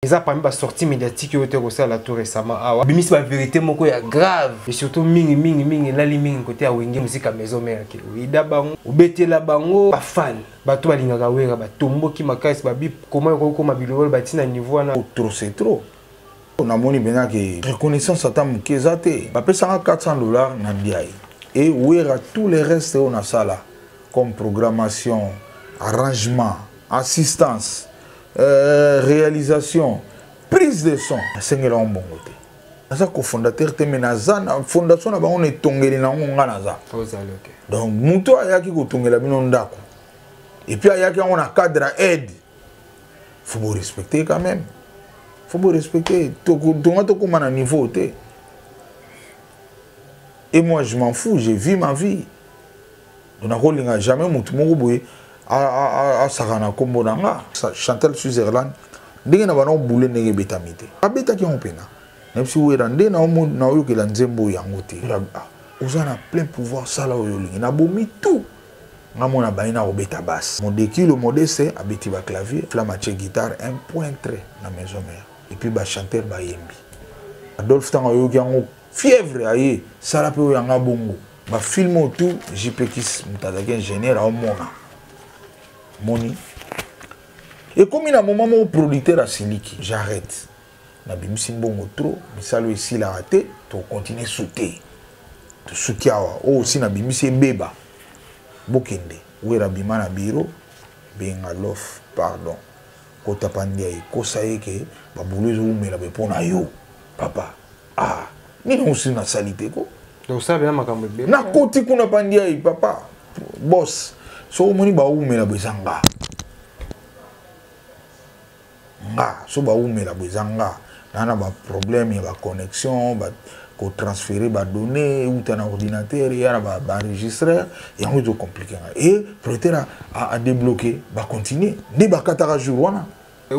Ils ont parmi la sortie médiatique qui a été là tout récemment. Ah, mais c'est la vérité mon est grave et surtout mingi la mingi côté à Wenge musique à maison mère qui oui d'abord ou bête là bango pas fan bato balingaka wera ba tombo qui makasi ba bip comment ma bilolo ba tina niveau na trop c'est trop. On a moni bien que reconnaissance à tam kezate ba pesa $400 na biai et wera tous les restes on a ça là comme programmation, arrangement, assistance. Réalisation, prise de son, c'est un bon côté. Ça cofondateur te menaza na fondation na bango ne tongeli na ngonga naza. Donc muto ayaki ko tongela bino ndako. Et puis ayaki on a cadre aide. Faut vous respecter quand même. Faut vous respecter. To comme à niveau te. Et moi je m'en fous, j'ai vu ma vie. On a jamais mutu moko boye. Sarana kombo nanga Chantal Suzerland ndenge na bana boule ndenge betamite abeta ki on pena même si wera ndenge na omo na oyo ke la nzembo yango te ozana plein pouvoir sala oyo lingi na bomi tout ngamona baina obeta basse mon déki le modeste abeti ba clavier flamache guitare 1.3 na maison mère et puis ba chanteur ba yembi Adolphe tanga oyo ki yango fièvre aye sala pe yanga bongo ba film tout JPX mutazaki ingénieur au mona Moni. Et comme il y a un moment où le producteur a siliki, j'arrête. Na bimisi mbongo trop, mais ça le ici la raté, tu continues à sauter. Tu soutiens. Oh, aussi na bimisi beba. Bokende. Où est la bima na biro? Benga lof, pardon. Kota pandia yi, kosa yeke, baboulezo ume la bepona yo. Papa. Ah, ni non aussi na salité ko. Donc ça bien makambo beba. Na koti kuna pandia yi, papa. Boss. So moni ba umela bezanga nga so ba umela bezanga nana ba problème ya ba connexion ba ko transférer ba données ou un ordinateur ya ba enregistrer ya ngo compliqué et peut-être à débloquer ba continuer ne ba katara jour wana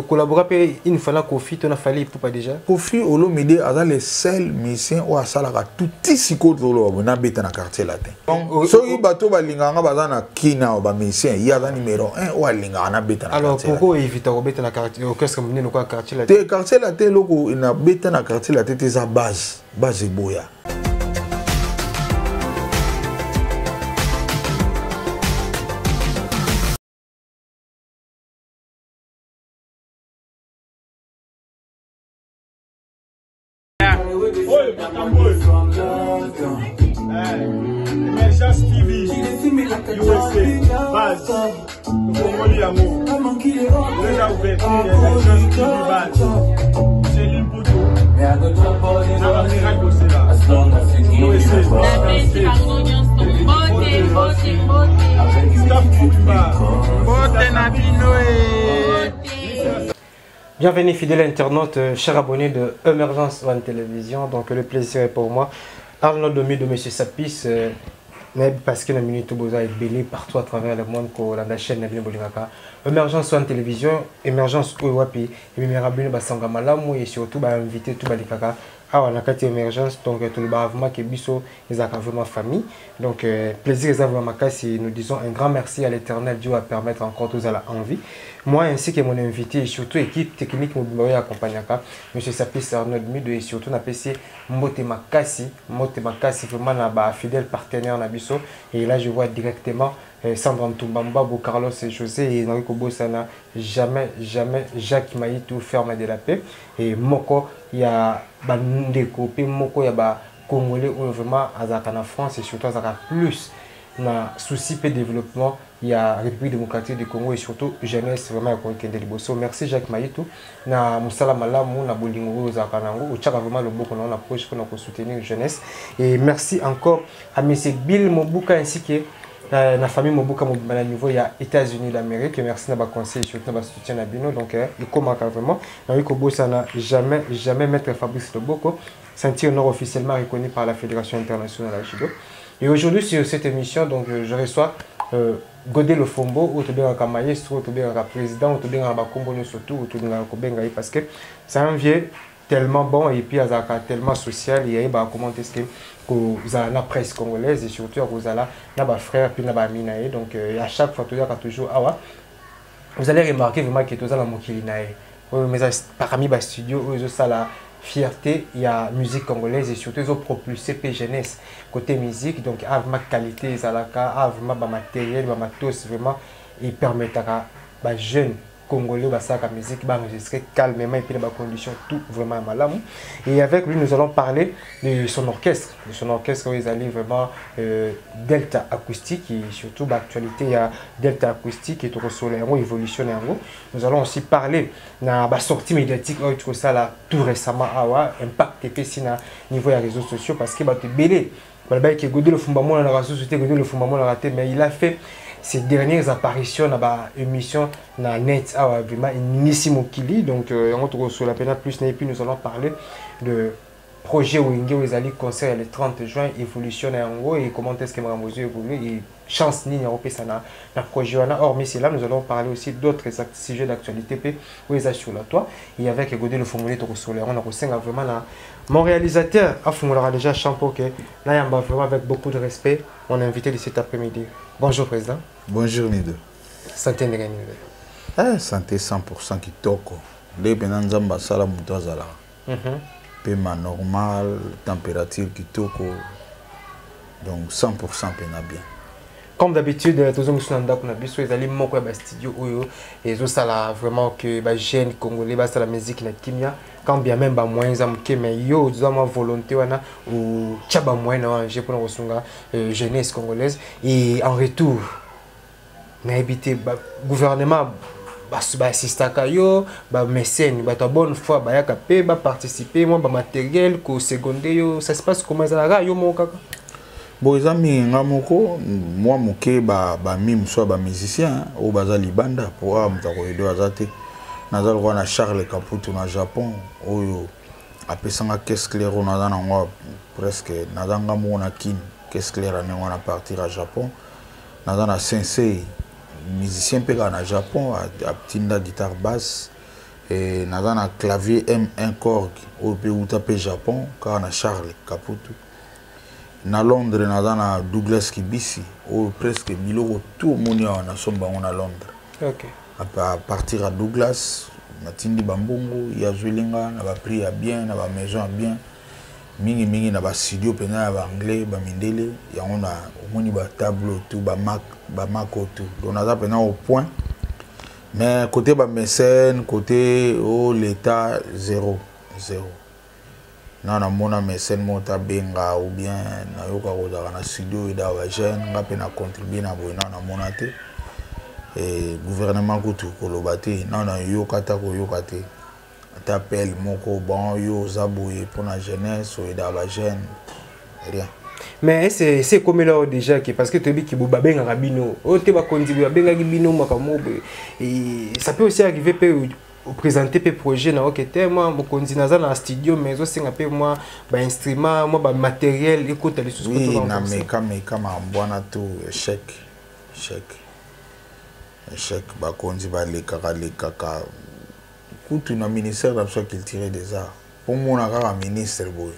collaborer une fois là Kofi tu as fallu pour pas déjà Kofi Olomide a les seuls musiciens ou à salaka tout ici côté lo na beta na quartier latin donc so i bato balinganga bazana kina ba musicien il y a numéro 1 ou alinga na beta na alors pourquoi éviter au beta na quartier orchestre mené le quartier latin te quartier latin loko na beta na quartier latin te za base boya. Emergence TV, USA, base, Congolais amour. Déjà ouvert, Emergence TV, base. C'est l'imputo. Bienvenue fidèles internautes, chers abonnés de Emergence One Télévision. Donc le plaisir est pour moi. Arnaud Domi de Monsieur Sapis, parce que la minute Boza est belé partout à travers le monde que la chaîne Nabine Bolingaka. Emergence One Télévision, Emergence Ouapi, et Mirabine Basanga Malamu et surtout invité tout Balikaka. Ah, on a quatre émergence, donc tout le bavement qui est biso, ils ont vraiment famille. Donc, plaisir, ils ont vraiment cassé. Nous disons un grand merci à l'Éternel, Dieu va permettre encore tous à la envie. Moi, ainsi que mon invité, et surtout l'équipe technique, nous accompagnons M. Sapis Arnaud Mido et surtout na PC Mote Makassi, vraiment un fidèle partenaire Nabiso. Et là, je vois directement Sandra Ntumbamba, Carlos et José et Enrico Bossana, jamais Jacques Maïtou ferme de la paix. Et Moko, il y a Bandeko, Moko, il y a Congolais où vraiment en France et surtout plus na souci de développement. Il y a République démocratique du Congo et surtout jeunesse vraiment Kende Liboso. Merci Jacques Maïtou. Na musala malamu na bolingo za kanango. Uchaka vraiment le beaucoup na approche pour nous soutenir jeunesse. Et merci encore à M. Bill Mobuka ainsi que la famille Mobuka à niveau il y a États-Unis d'Amérique. Merci na ba conseil surtout na soutien na bino donc il commence vraiment. Na Kobo ça n'a jamais maître Fabrice Loboko sentir nord officiellement reconnu par la Fédération internationale de judo. Et aujourd'hui sur cette émission donc je reçois Godé le Fombo, ou bien un maestro, ou bien un président, ou bien un bakombo surtout, ou bien un kobenga parce que c'est un vieux tellement bon et puis tellement social et il va commenter ce que vous avez la presse congolaise et surtout vous avez la frère puis la minae donc à chaque fois toujours awa vous allez remarquer vraiment que tout ça la mokilinae mais parmi les studios, ça la fierté, il y a musique congolaise et surtout ils ont propulsé P jeunesse côté musique, donc avec ma qualité, avec ma matériel, ma matos, vraiment, ils permettent à les jeunes Congolais, la musique, enregistrer calmement et puis dans les conditions tout vraiment malade. Et avec lui, nous allons parler de son orchestre. De son orchestre, ils allaient vraiment Delta Acoustique et surtout l'actualité, il y a Delta Acoustique et tout sur évolution. Nous allons aussi parler de la sortie médiatique, ça là tout récemment, impact et puis niveau des réseaux sociaux parce qu'il va te belé. Mais il a fait ces dernières apparitions dans l'émission na net vraiment inissimo kili donc on trouve sur la peine plus et puis nous allons parler de projet Wenge où ils allaient concert le 30 juin évolution en gros et comment est-ce que Maramozo évolue et chance ni européen ça na projet hormis cela nous allons parler aussi d'autres sujets d'actualité où ils sur la toit et avec Godé le formulaire sur on a reçu vraiment là mon réalisateur a formulé déjà champo que là il y a vraiment avec beaucoup de respect on a invité de cet après-midi. Bonjour président. Bonjour Nido. Santé ndenge nini? Santé 100% kitoko. Les penanzamba sala mutazala. Paiement normal, température kitoko. Donc 100% pena bien. Comme d'habitude, tous les gens qui ont allé moko ya studio oyo et ça là vraiment que ba jeune congolais ba la musique na kimia quand bien même ba moyens amke mais yo zama volonté wana ou tchaba moyen na j'ai pour resunga jeunesse congolaise et en retour na habité gouvernement ba assistaka yo ba mécène ba ta bonne foi ba yaka pe ba participer moi ba matériel ko secondaire yo ça se passe comment ça là yo mon kaka. Bon, les amis, moi, je suis musicien au Baza Libanda pour na Charles Caputo na Japon oyo apesanga caisse claire na presque nazanga mona kin caisse claire na partir à Japon na sensei musicien peka na Japon a tinda guitare basse et na clavier M1 Korg au pays Japon car na Charles Caputo. Na Londres na Douglas Kibisi ou presque 1000 € tout monia na somba on à Londres. OK. À partir à Douglas, Matindi Bambongo, ya Zulinga na ba prix à bien, na ba maison à bien. Mingi na ba studio pena ba anglais, ba mindele, ya on a moni ba tableau tout ba mako tout. Donc on a pena au point. Mais côté ba mécène, côté l'état 0. Na mona mécène monta benga ou bien na yoka ko na studio ida wa jeune nga pe na contribuer na boina na monate et gouvernement ko tout ko lobate na yoka ta ko yoka te t'appelle moko bon yo zaboué pour la jeunesse ou ida wa jeune rien. Mais c'est comme là déjà parce que tu dis que boba benga rabino o te ba contribuer benga bino makamo et ça peut aussi arriver présenter des projets na OK moi mo konzinaza na studio mais aussi nga pe moi ba instrument moi ba matériel écoute les choses que tu na meka mbwana tout échec ba konzi ba le kaka kutu na ministère de la culture des arts pour mona kaka ministre boy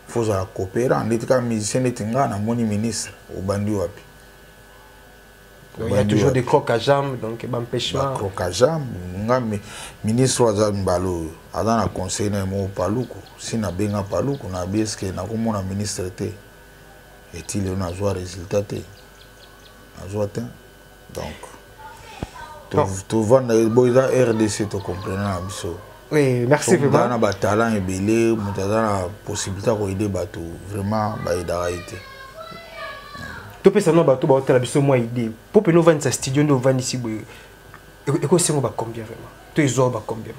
faut ça coopérer en état musicien etinga na moni ministre au bandi wapi. Il y a toujours des crocs à jambes, donc empêchement. Crocs à jambes, ministre Azambalo, Adam a conseillé mon palouko. Si na benga palouko, na biesque na comme na ministre té. Et-il on a joué résultat té. A joué donc. Tu vas dans boisa RDC te comprendre na biso. Oui, merci vraiment. On a ba talent et belé, on a possibilité ko aider bateau, vraiment ba aider. Tu peux savoir bateau ba hôtel biso moi idée. Pour que nous vendre sa studio nous vendre ici et quoi c'est ba combien vraiment. Tu es ba combien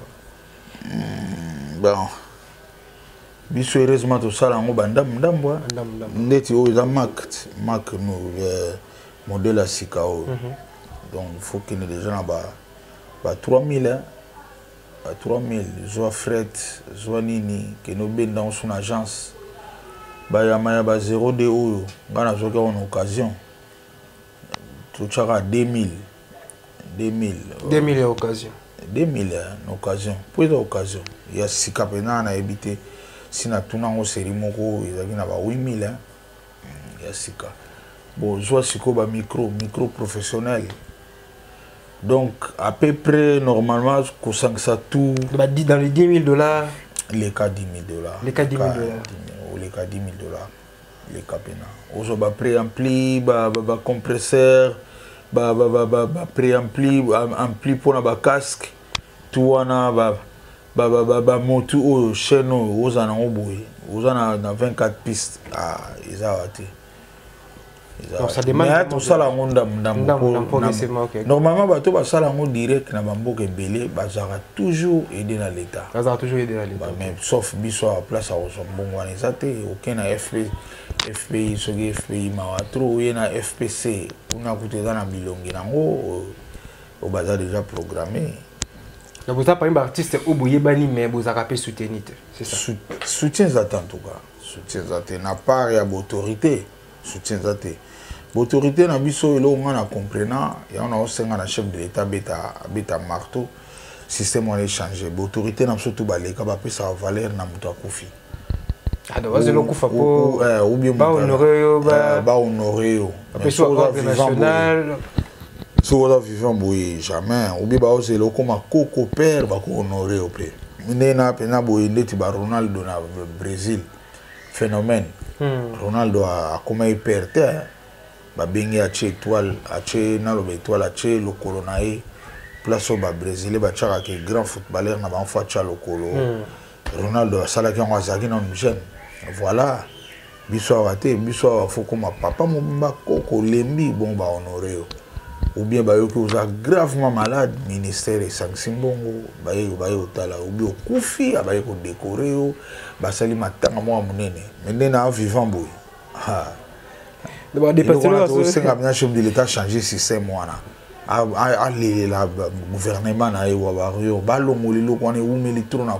bon. Biso heureusement tout ça là on ba ndambo. Ndeti o za Mac nous modèle à Sikao. Donc il faut qu'il y ait des gens ba 3000 hein. Ba 3000 soit fret, soit nini que nous ben dans son agence. Bayamaya ba 0 de oyo ngana zoka en occasion tout chara 2000 occasion 2000 en occasion pour l'occasion il y a sika pena na habité sina tuna ngo série moko ezaki na ba 8000 il y a sika bon joie siko ba micro professionnel Donc, à peu près, normalement, ça tout. Dans les 10 000 $. Les cas 10 000 $. Les cas 10 000 $. Les cas 10 000 $. Les cas pénals. Aux préampli, compresseur, préampli, ampli pour le casque, tout moto au chaîne aux en 24 pistes. Ah, ils ont été. Donc ça demande tout ça la normalement bato ba sala ngo direct na bamboka belé bazara toujours aider dans l'état. Bazara toujours aider dans l'état. Mais sauf biso à place à bongo anisate aucun na FPI sogi FPI mawatro na FPC una kuteza na bilongi nango au bazar déjà programmé. Donc vous avez pas un artiste au boyebani mais vous avez pas soutenu, c'est ça. Soutien ça en tout cas. Soutien ça n'a pas ya autorité. Soutien ça l'autorité na biso elo nga na comprenant et on a aussi un chef de l'état beta marteau système on a changé l'autorité na surtout baleka ba pesa valeur na muto akufi ah donc c'est le kufa po ou bien ba honorer yo pesa national so vivant boy jamais ou bien ba c'est le comme coco père ba ko honorer au pe nena pena boy ndeti ba Ronaldo na Brésil phénomène Ronaldo a comme il perd ba bengi ache étoile ache na lo étoile ache le colonae place au Brésil ba tchaka ke grand footballeur na ba fa tcha le colo Ronaldo sala ki on azaki na jeune voilà biso raté biso faut comme papa mobimba koko lembi bon ba honorer ou bien ba yo ki oza gravement malade ministère et sanction bongo ba yo tala ou bien kufi ba yo ko décorer yo ba sali matanga mo munene mais na vivant boy ah le chef de l'État changer système le gouvernement na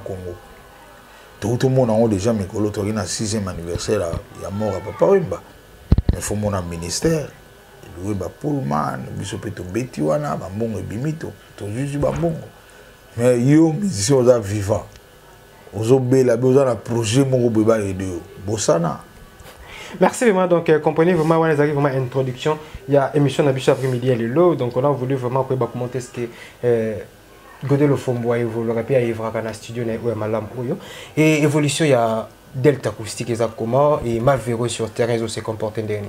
Congo tout le monde a déjà mis le 6e anniversaire il y a mort à Papa Wemba mais faut mon ministère le Pullman bisopeto betiwana bambongo ebimito to juste bambongo mais yo musicien oza vivant ozobela besoin na projet moko beba aider bosana. Merci vraiment, donc comprenez vraiment, on a vraiment introduction. Il y a émission d'habitude après-midi, elle est là, donc on a voulu vraiment commenter ce que Godé le Fombois évoluera, puis il y a un studio et évolution, il y a Delta Acoustique et comment et Malvero sur terrain, ils se comportent dernier.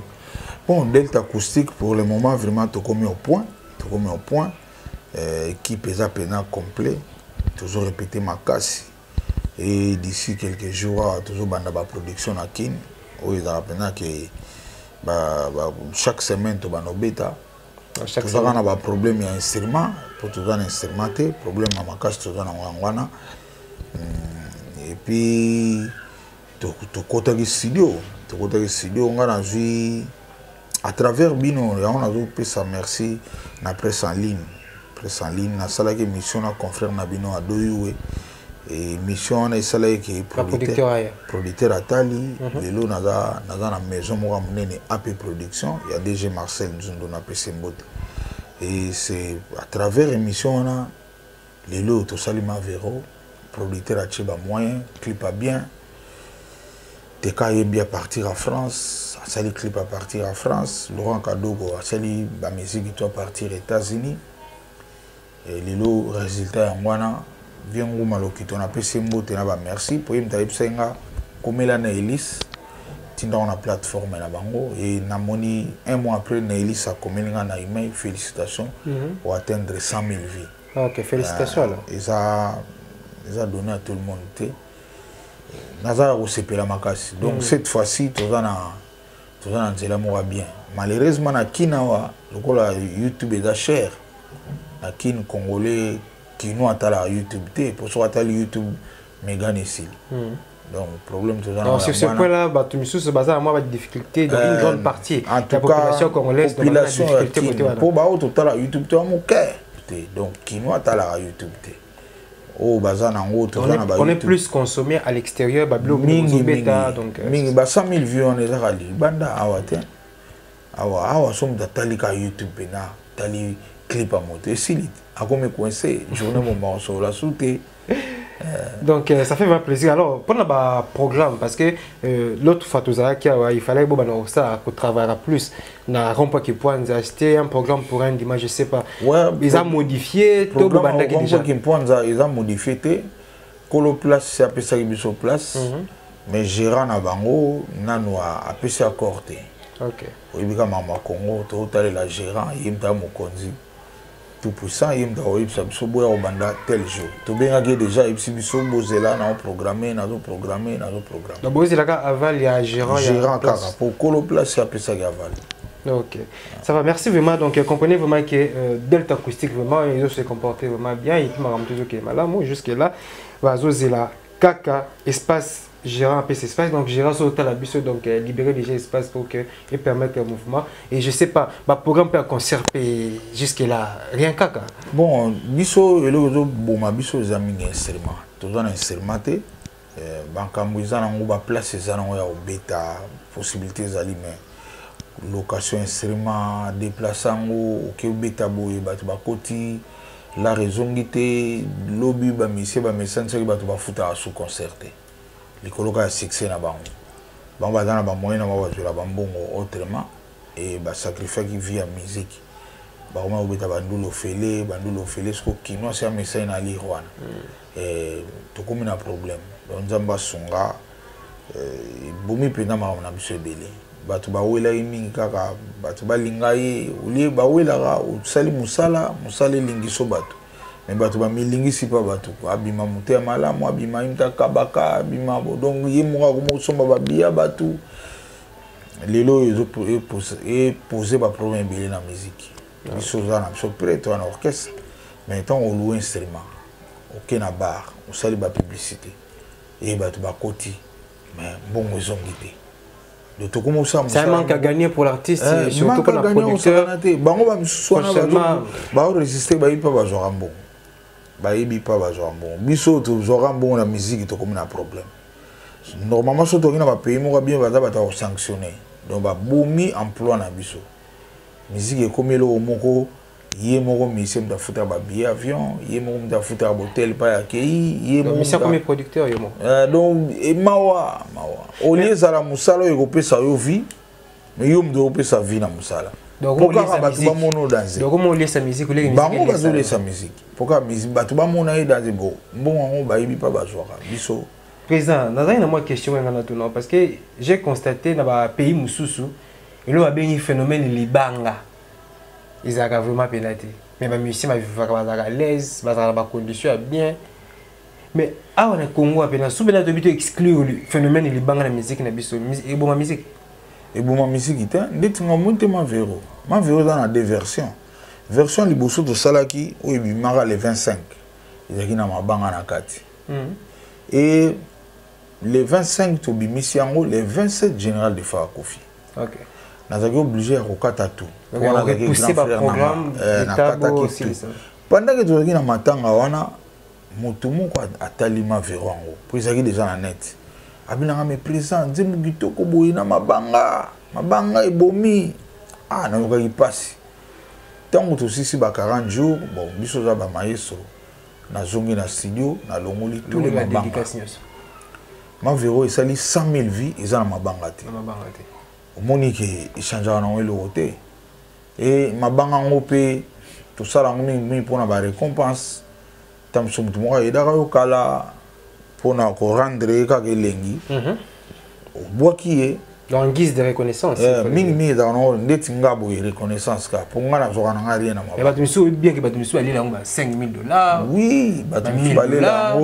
Bon, Delta Acoustique pour le moment, vraiment, tout comme au point, équipe est à peine complet, toujours répété ma casse, et d'ici quelques jours, toujours banda production à Kin. Oui, chaque semaine, tu as un bêta. Chaque semaine, tu as un problème d'instrument. Pour tout un instrumenté, problème à ma casse, tu as un et puis, tu as un studio. Tu as un studio, on a à travers Bino, on a fait ça, merci, la presse en ligne. Presse en ligne, la salle qui mission à confrère Nabino à Doyoué. Et mission est celle qui est producteur à Tali, le lot dans la maison moi amené AP production, il y a DG Marcel nous donne PC Mbote. Et c'est à travers émission on a le lot tout Salima Véro, producteur à Tcheba moyen, clip à bien. TK est bien partir à France, Sali clip à partir à France, Laurent Kadogo Sali ba musique qui doit partir aux États-Unis. Et le lot résultat en Wana bien on a PC Mbote na ba merci pour me taper senga comme la Nailis tinda on a plateforme na bango et na moni un mois après Nailis a communiqué na email félicitations pour atteindre 100 000 vies. OK, félicitations là. Ils a donné à tout le monde té. Nazara au CP la makasi. Donc cette fois-ci tous en nzela mo bien. Malheureusement na kinawa lokola YouTube est cher. Na kin congolais qui nous attend à YouTube, pour ça attend YouTube méga ici. Donc problème tout ça. Sur ce point-là, tu me soucies basé à moi des difficultés dans une grande partie en de la population congolaise. Population pour bah au total à YouTube tu as mon cœur. Donc qui nous attend à YouTube. Oh bazar nango tout ça na on est plus consommé à l'extérieur bablo bêta donc mingi ba 100 000 vues on est là banda awate awa somme de talika YouTube na tali clip à monter si a comme coincé journée moment sur la soute Donc ça fait vraiment plaisir. Alors, pour le programme, parce que l'autre fois, il fallait que ça travailler plus. Na rompa qui point acheter un programme pour un dimanche, je sais pas. Ouais, ils ont modifié tout le monde qui point ils ont modifié Colo place c'est appelé ça biso place. Mais gérant na bango nanu appelé ça corté. OK. Oui, bika mama Congo, tout la gérant, yimta mokonzi. Tout puissant, yimta oyibsa biso boya obanda tel jour. To benga déjà ibsi biso bozela na programmer, na programmer. Donc bozela ka aval ya gérant kaka pour Colo place c'est appelé ça aval. Ok, ça va, merci vraiment. Donc, comprenez vraiment que Delta Acoustique, vraiment, ils ont se comporté vraiment bien. Et puis, moi, jusque-là, là, Kaka, espace, gérant un peu cet espace. Donc, gérant sur la bus, donc libérer déjà l'espace pour que et permettre le mouvement. Et je sais pas, le programme peut conserver jusque-là, rien Kaka. Bon, biso, bon, ma biso, les amis, instrument. Tout un instrument, bankambo, ils ont place, ils ont bêta, possibilités d'aliments. Location instrument déplaçant au Kébéta boye batu bakoti la raison gité lobby ba monsieur ba message batu ba futa sous concerté les coloca succès na bango bamba dans ba moyen na ba la bambongo autrement et ba sacrifier qui via musique ba ma obeta bandulo fele ce kino c'est un message na lirwana to comme un problème donc nzamba songa bomi pena ma na biso belé batu bawela mingi kaka batu balinga ye ulie bawela ka usali musala lingiso batu mais batu ba milingisi pa batu abima muté malamu abima imta kabaka abima donc ye moka ko somba babia batu lelo poser ba problème belé na musique biso za na biso prêt na orchestre mais tant on loue instrument OK na bar usali ba publicité et batu ba koti mais bon ezongité. C'est un manque à gagner pour l'artiste, surtout pour le producteur. Bango ba misuana ba résister ba ipa ba zorambo. Ba ibi pa ba zorambo. Biso to zorambo na musique to comme un problème. Normalement so to kina ba pays mo bien ba sanctionner. Donc ba bomi emploi na biso. Musique est comme le moko yé moko mission da futa ba billet avion, yé moko da futa hôtel pa accueilli, yé moko mission comme producteur yo mo. Donc et mawa. Au lieu za la musala yo pesa yo vie, mais yo mdo pesa vie na musala. Donc pourquoi batu ba mono danser? Donc comment on lit sa musique, on lit musique. Bango ba zo sa musique. Pourquoi musique batu ba mono e danser bon. Bon on ba yibi pa ba zoaka. Biso. Président, nazali na moi question ngana tono parce que j'ai constaté na ba pays mususu, il y a bien un phénomène libanga. Ils ont vraiment pénalité. Mais les musiciens sont à l'aise, ils ont des conditions bien. Mais à on Congo, si on a exclure le phénomène de la musique, et bon, la musique. Et bon, la musique, ma véro dans deux versions. Version liboso de Salaki, où il y a les 25. Il y a ma banga na kati. Et les 25 to bimisiango, les 27 général de Farakofi. OK. Nous sommes obligés à recater tout. On a repoussé le programme pendant que tu as matanga wana mutumu kwa atalima verango. Puis ça déjà na net. Abinanga me présent nzembu kitoko boyina mabanga ebomi. Ah na yoka ipasi. Tango to sisi ba 40 jours, bon biso za ba maestro. Na zongi na studio, na longoli tous les mabanga. Ma véro esali 100 000 vies eza na mabanga te. Monique échange en le côté et ma banga ngopé tout ça la mi pour na ba récompense tam sum tout moi et dara kala pour na ko rendre ka gelengi bois qui est en guise de reconnaissance mingi dans no ndeti ngabo reconnaissance ka pour ngana zo kana ngari na ma ba tu bien que ba tu aller là $5,000 oui ba tu aller là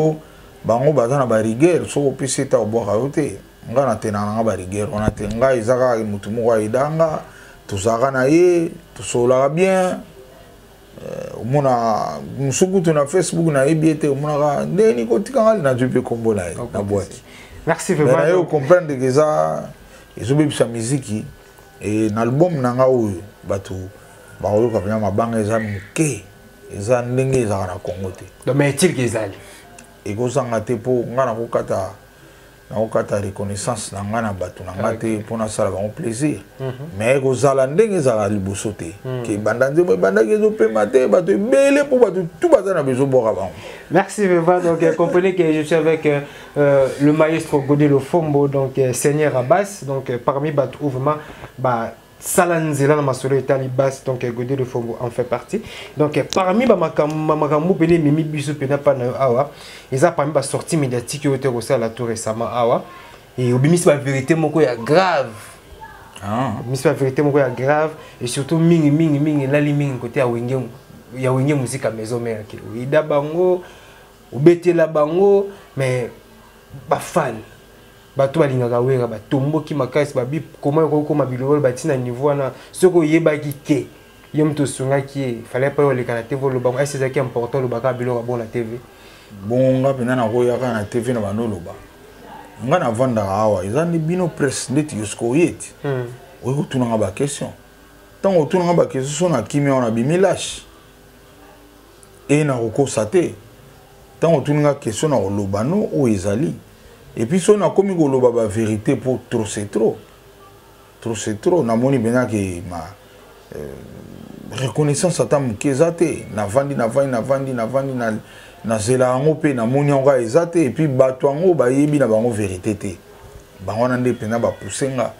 bango bazana ba rigueur so pesi ta bois kayote ngana tena nga ba rigueur on a tenga izaka mutu moko idanga tuzaka na ye tusola bien mona musuku na Facebook na ebiete mona ka ndeni kotika ngali na jupe kombo na na boîte. Merci vraiment. Vous comprendre que ça ils ont sa musique et l'album nanga oyo batu ba oyo ka ma banga eza muke eza ndenge eza na Congo te. Donc mais est-il que ezali et ko sanga te po ngana ko kata nakokata reconnaissance na nga na bato na nga te mpona asala bango plaisir mais kozala ndenge ezala liboso te ke banda nzembo ebandaki ezopema te bato ebele mpo bato tu baza na bezoboka bango. Merci Veva. Donc comprenez que je suis avec le maestro Godé Lofombo, donc Seigneur Abbas, donc parmi bato vraiment Salanzela na masolo etali basse, donc Godé Lofombo en fait partie. Donc parmi makambo pene mimi biso pena pa na awa, ils a parmi ba sortie médiatique au terre au la tout récemment awa et obimisi ba vérité moko ya grave. Obimisi ba vérité moko ya grave et surtout mingi lali mingi côté ya wenge musique à maison mère ki. Ida bango obetela bango mais ba fan bato balingaka wera batomboki makasi babi comment kokoma bilolo batina niveau na soko yebaki ke yom to sungaki fallait pas le kana TV le bango est-ce que c'est important le baka biloko bon la TV bon nga pena na koyaka na TV na banoloba nga na vanda awa ezandi bino press net yusko yeti oyo tunanga ba question tango tunanga ba question na kimi on a bimilash et na kokosa te tango tunanga question na olobano o ezali. Et puis, si on a commis la vérité pour trop c'est trop. Trop c'est trop. Na moni bena que ma reconnaissance à ta moukezate. Na vandi na zela angope na moni anga ezate. Et puis bato ango ba yebi na bango vérité te. Bango nande pena ba poussenga.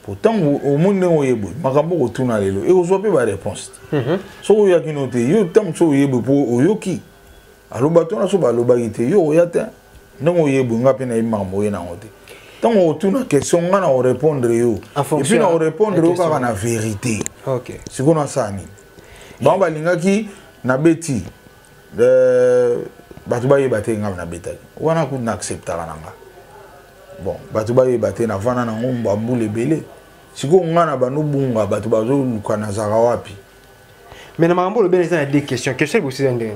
Pourtant au monde on yebo. Makambo ko tuna lelo. Et ozope ba réponse. So ya kinote yo tam so yebo pour oyoki. Alo bato na so ba lo bagite yo yata. Non yebo nga pena imambo na ngote tant on tourne question nga na répondre yo et puis na répondre yo ka na vérité. OK c'est qu'on a ça ni ba balinga ki na beti batu ba yebate nga na betaki wana ku na accepter nanga bon batu ba yebate na vana na ngomba mbule bele siko nga na banu bunga batu bazo luka na zara wapi mais na mambo le bele ça des questions aussi ndenge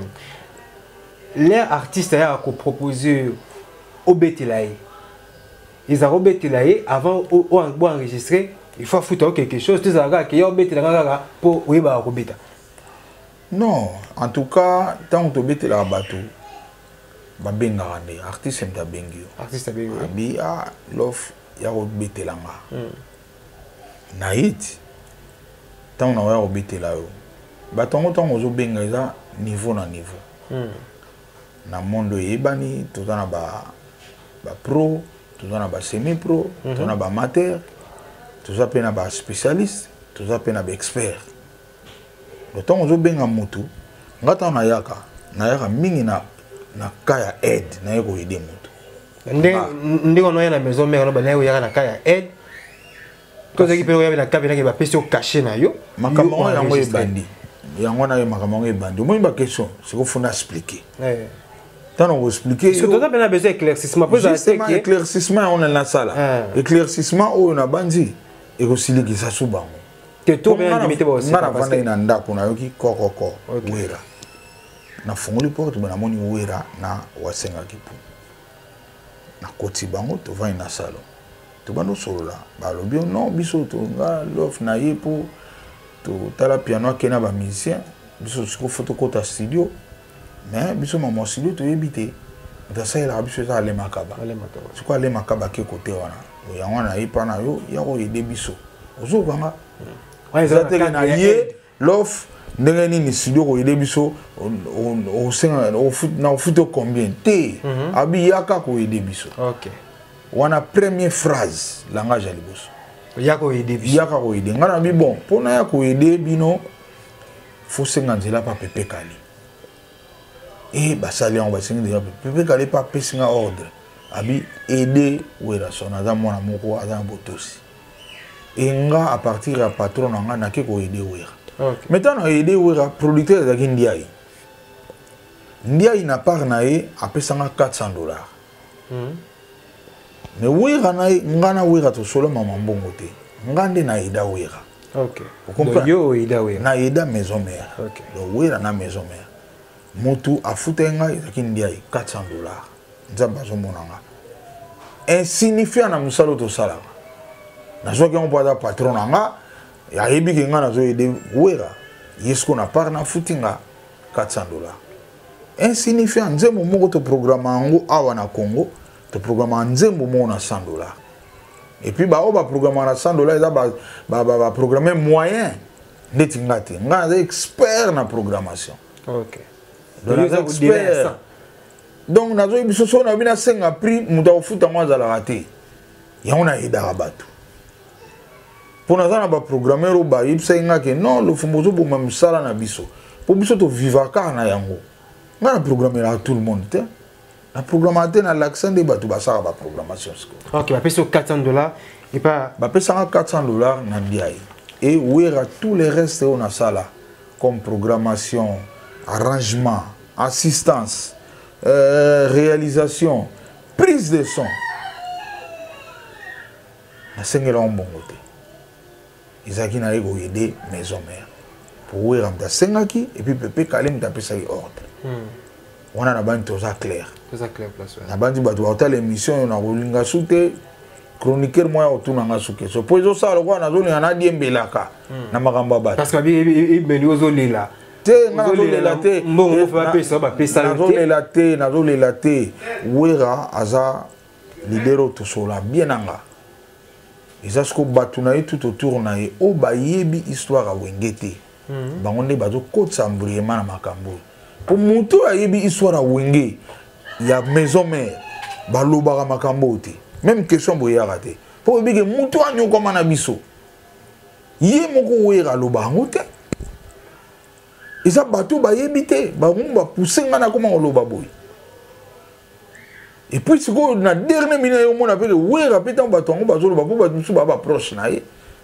les artistes a proposé au Betelaye. Ils ont Betelaye avant de enregistrer, il faut foutre quelque chose. Tout ça qui est Betelaye pour Weba Robeta. Non, en tout cas, tant que Betelaye bateau, babenga ande artiste mta bengio. Artiste bengio. Abi a l'offre ya Betelaye. Naït. Tant on a Betelaye. Batongo tant ozo benga eza niveau na niveau. Na monde yebani tout na ba pro tout na ba semi pro tout na ba amateur tout ça pe na ba spécialiste tout ça pe na ba expert le temps ozo benga mutu ngata na yaka mingi na kaya aide na yeko aider mutu ndiko no ya na maison mère no ba na yaka na kaya aide ko zaki pe yo na kabina ke ba peso caché na yo makambo yango ebandi yango na makambo ebandi moi ba question c'est ko fona expliquer tant on va expliquer ce que tu as besoin d'éclaircissement pour justement éclaircissement on est dans ça là éclaircissement on a bandi et aussi les qui ça sous bango que tout bien limité aussi na vanda ina ndako na yoki kokoko wera na fungoli porte na moni wera na wasenga kipu na koti bango to va ina salon to bando solo là ba lobi non biso to nga l'offre na yepo to tala piano kena ba musicien biso siko photocopie studio mais biso maman studio to yebité dans ça il a biso ça les makaba c'est quoi les makaba qui côté wana ya wana ipa na yo ya ko yede biso ozo banga ça te na yé l'offre ndenge ni studio ko yede biso o senga o foot na foot combien te abi yaka ko yede biso. OK wana première phrase langage ali biso yaka ko yede biso yaka ko yede ngana bi bon pona ya ko yede bino faut senga nzela pa pepe kali. Et basali on va signer déjà peut aller pas passer un ordre abi aider wera sonaza mona moko aza botosi et nga à partir à patron nga na ke ko aider wera maintenant aider wera producteur de Ndiaye na part na e a pesanga $400 mais wera na nga na wera to solo mama mbongo te ngande na aida wera. OK donc yo aida wera na aida maison mère. OK donc wera na maison mère motu afutenga Ndiaye $400 nzamba zo monanga insignifiant na musalo to sala na zo ke on poda patron nga ya yebi ke nga na zo ede wera yesko na par na futinga $400 insignifiant nzemo moko to programme ngo awa na Congo to programme nzembo mo na $100. Et puis ba o ba programme na $100 eza ba programmer moyen ndeti ngati nga expert na programmation. OK. Donc expert. Donc nazo biso so na bina senga prix muta ofuta mwa za la raté. Ya on a aidé bato. Pour nous ba programmer o ba yipsa nga ke non le fumbozo bo mamsala na biso. Pour biso to vivaka na yango. Nga na programmer à tout le monde te. La programmation na l'accent de bato ba sala ba programmation. OK, ba pèse $400 et pas ba pèse $400 na ndiaye. Et où est tous les restes on a ça là comme programmation, arrangement, assistance, réalisation, prise de son. Na sengela on bon côté. Isaki na ego aider maison mère. Pour où est ramda sengaki et puis pépé kalem taper ça ordre. On a na ban tout ça clair. Tout ça clair place. Na ban di bato hôtel émission na rolinga souté chroniqueur moya autour na suke. So pozo ça le quoi na zone na diembelaka na makamba ba. Parce que bi beni ozolela. Te na zolela te. Bon on fa pesa ba pesa. Na zolela te. Wera aza lidero to sola bien anga. Ils ont battu tout autour na ye o ba yebi histoire a wengete. Bangonde bazo côte sambriement na makambo. Pour muto a yebi histoire a wenge ya maison mère baloba makambo te. Même question boya raté. Pour bige muto a nyoko mana biso. Ye moko wera loba ngote. Ils ont battu ba yebi te, ba ngomba pousser ngana koma loba boy. Et puis, si vous avez dernière minute, vous avez dit oui, rapidement, vous avez proche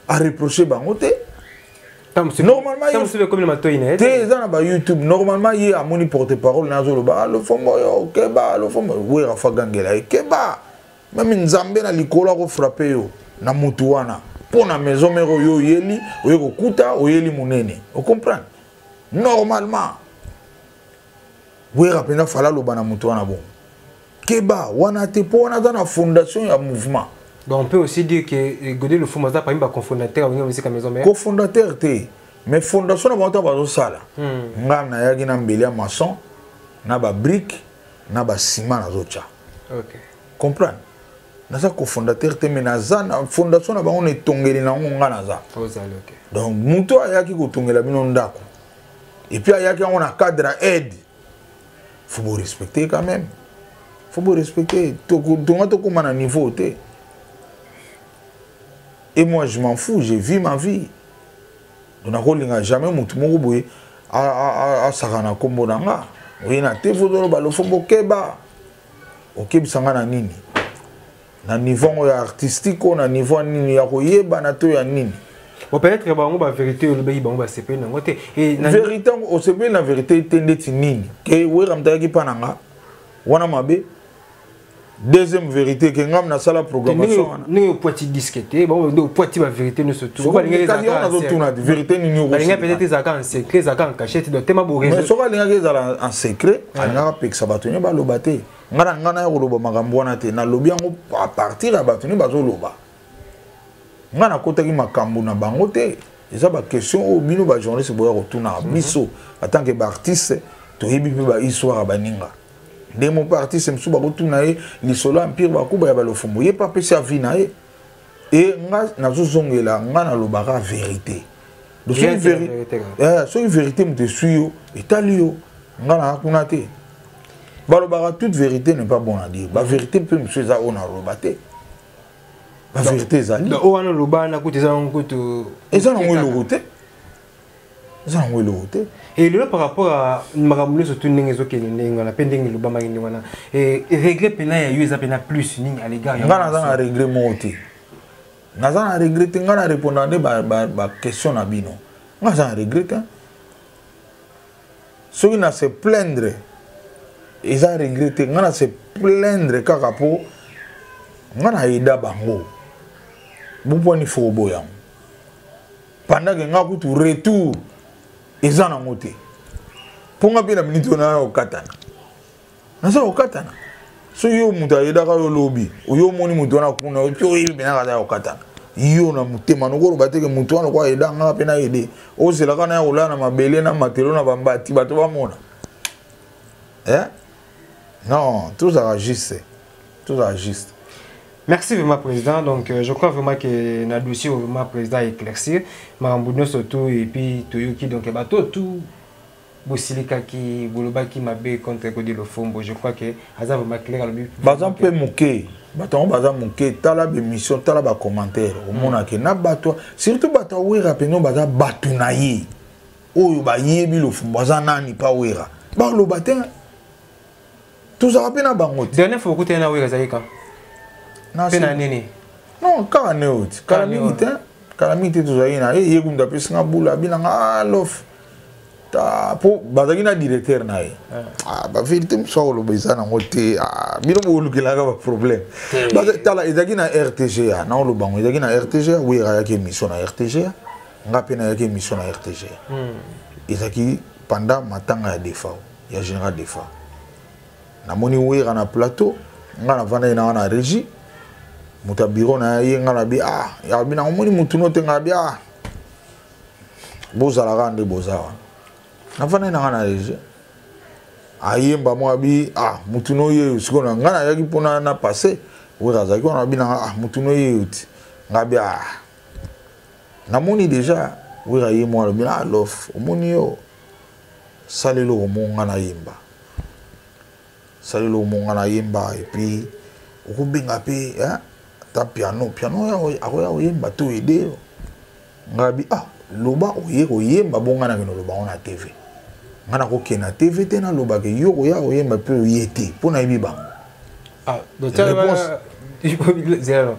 à reprocher. Normalement, YouTube, normalement, il y a un porte-parole le fond, le fond, oui, même Nzambe na likola ko frapper yo na mutuana pour na maison mero yo yeli oyeko kuta oyeli munene. Vous comprenez? Normalement, oui, rapidement, fala lo bana mutuana bon. Keba, wana te po wana dans la fondation ya mouvement. Donc on peut aussi dire que Godé le Fumaza par exemple cofondateur au niveau de maison mère. Cofondateur te, mais fondation na bantu bazo sala. Nga na yaki na mbeli ya maçon, na ba brique, na ba ciment na zocha. OK. Comprendre? Na sa cofondateur te mais na za na fondation na bango ne tongeli na nga na za. Ozali OK. Donc muto ayaki ko tongela bino ndako. Et puis ayaki on a cadre aide. Faut vous respecter quand même. Faut vous respecter. Niveau. Et moi, je m'en fous. J'ai vu ma vie. Donc, je n'ai jamais vu à Sarana Kombo Nanga. Oui, na te fodo ba lo fombo keba. O kebi sanga na nini. Na niveau artistique, na niveau nini ya koyeba na to ya nini. Bon peut-être que bango ba vérité le bayi bango ba CP na ngote. Et na vérité o CP la vérité tendeti nini. Ke we ramta ki pananga. Wana mabe. Deuxième vérité que ngam na sala programmation ne poiti disqueté bon do poiti ba vérité ne se trouve pas les vérité ni nous peut-être zaka en secret zaka en cachette donc tema bo réseau mais so ba linga en secret nga pe sabatonye ba lobate ngana ngana yo loba makambo wana te na lobi yango à partir ya batonye bazo loba ngana kota ki makambo na bango te eza ba question au bino ba journaliste boya retourna biso en tant que artiste to yebi ba histoire ba ninga. Dès mon parti, c'est monsieur Barotou nae, l'isolo empire bakuba ya balofumbo. Yé pas pesi avinae. Et nga nazo zongela nga na lobara vérité. Donc c'est une vérité. C'est une vérité me te suyo et talio nga na kunate. Balobara toute vérité n'est pas bon à dire. La vérité peut monsieur za on a robaté. La vérité za. Donc on a loba na kote za on kote. Et ça on le roté. Ça on le roté. Et là par rapport à makamule surtout n'engezo keninga na pending luba mangi wana et régler pena ya yuza pena plus ning à l'égard ya ngana za régler monter naza na regretter ngana répondre ba question na bino ngana za regretter ceux qui na se plaindre ils a regretter ngana se plaindre kaka po ngana ida bango buponi fo boyam pendant que ngaku tu retour ils en ont monté. Pour nga pena minute na okatana. Na sa okatana. So yo muta yeda ka yo lobby. O yo moni mutu na kuna o pyo yi bena ka okatana. Yo na mutema no go bateke mutu na kwa yeda nga pena yede. O sela kana ya ola na mabele na matelo na bambati bato ba mona. Non, tout ça juste. tout ça juste. Merci vraiment, Président. Donc, je crois vraiment que notre dossier, vraiment, Président, est éclairci. Marambouno surtout, et puis Toyoki, donc, tout. Bosilika qui, Boloba qui m'a bé contre Cody le Fombo. Je crois que ça va clair. Bazan peut moquer. Baton bazan moquer. T'as la émission, t'as la commentaire. Au monde que na bato. Surtout bato oui rapidement bazan batunaye. Oh ba yebi le Fombo bazan nani pas ouira. Ba le batin. Tout ça rapide na bangot. Dernière fois que tu es na ouira zaïka. Pena nini. Non, calamité. Calamité. Calamité tout ça ina. Eh yegum da pesanga bula binanga lof. Pour bazagina directeur na ba vérité so lo bezana ngote bino mo lukela ka problème tala ezagina RTGA na lo bango ezagina RTGA oui ya ke mission na RTGA ngapi na ya ke mission na RTGA ezaki pendant matanga ya defa ya général defa na moni oui na plateau ngana vana na régie muta bureau na yenga na bi ya bina moni mutuno te ngabi bozala rande bozawa nafana na ngana reje ayemba mo abi mutuno ye sikona ngana yaki pona na passé weraza ki ona bina mutuno ye uti ngabi namoni déjà wera ye mo bina lof omoni yo salelo mo ngana yemba salelo mo ngana yemba et puis okubenga pe ta piano ya yemba to ede ngabi loba oyemba bongana ke no loba on a TV ngana ko kena TV tena loba ke yo ya oyemba pe oyete pona ibi ba donc zero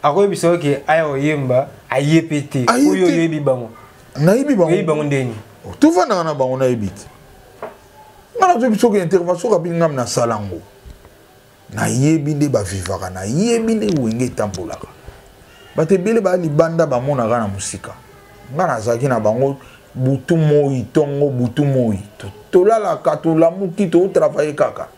ako biso ke aya oyemba ayepete oyo yebi bango na ibi bango ndeni tout va na bango na ibiti ngana to biso ke intervention ka bingam na salango na yebi nde ba vivaka na yebi nde wenge tambulaka bate bele ba libanda ba mona kana musika ngana zaki na bango butu moi tongo butu moi to la katula muki to travailler kaka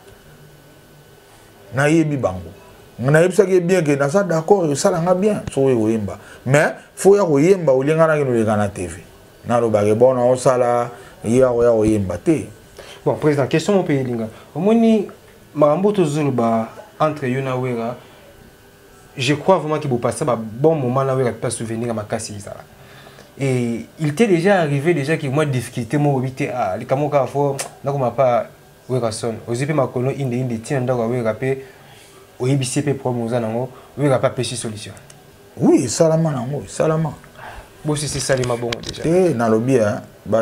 na yebi bango na yebisa ke bien que na ça d'accord ça la nga bien so yemba mais faut ya yemba olinga na kino lekana TV na lo bagé bon na osala ya yemba te. Bon, président, question mon pays linga omoni marambo to zuluba entre Yona Wera, je crois vraiment qu'il vous passe un bon moment là où il a pas souvenir à ma casse. Et il t'est déjà arrivé que moi difficulté moi éviter les camoca fort n'a comme pas Werason aux épées ma colo inde tient dans le rapé au IBCP promouvoir nango oui pas péché solution. Oui, salama nango salama. Bon c'est salima bon déjà. Et na lobby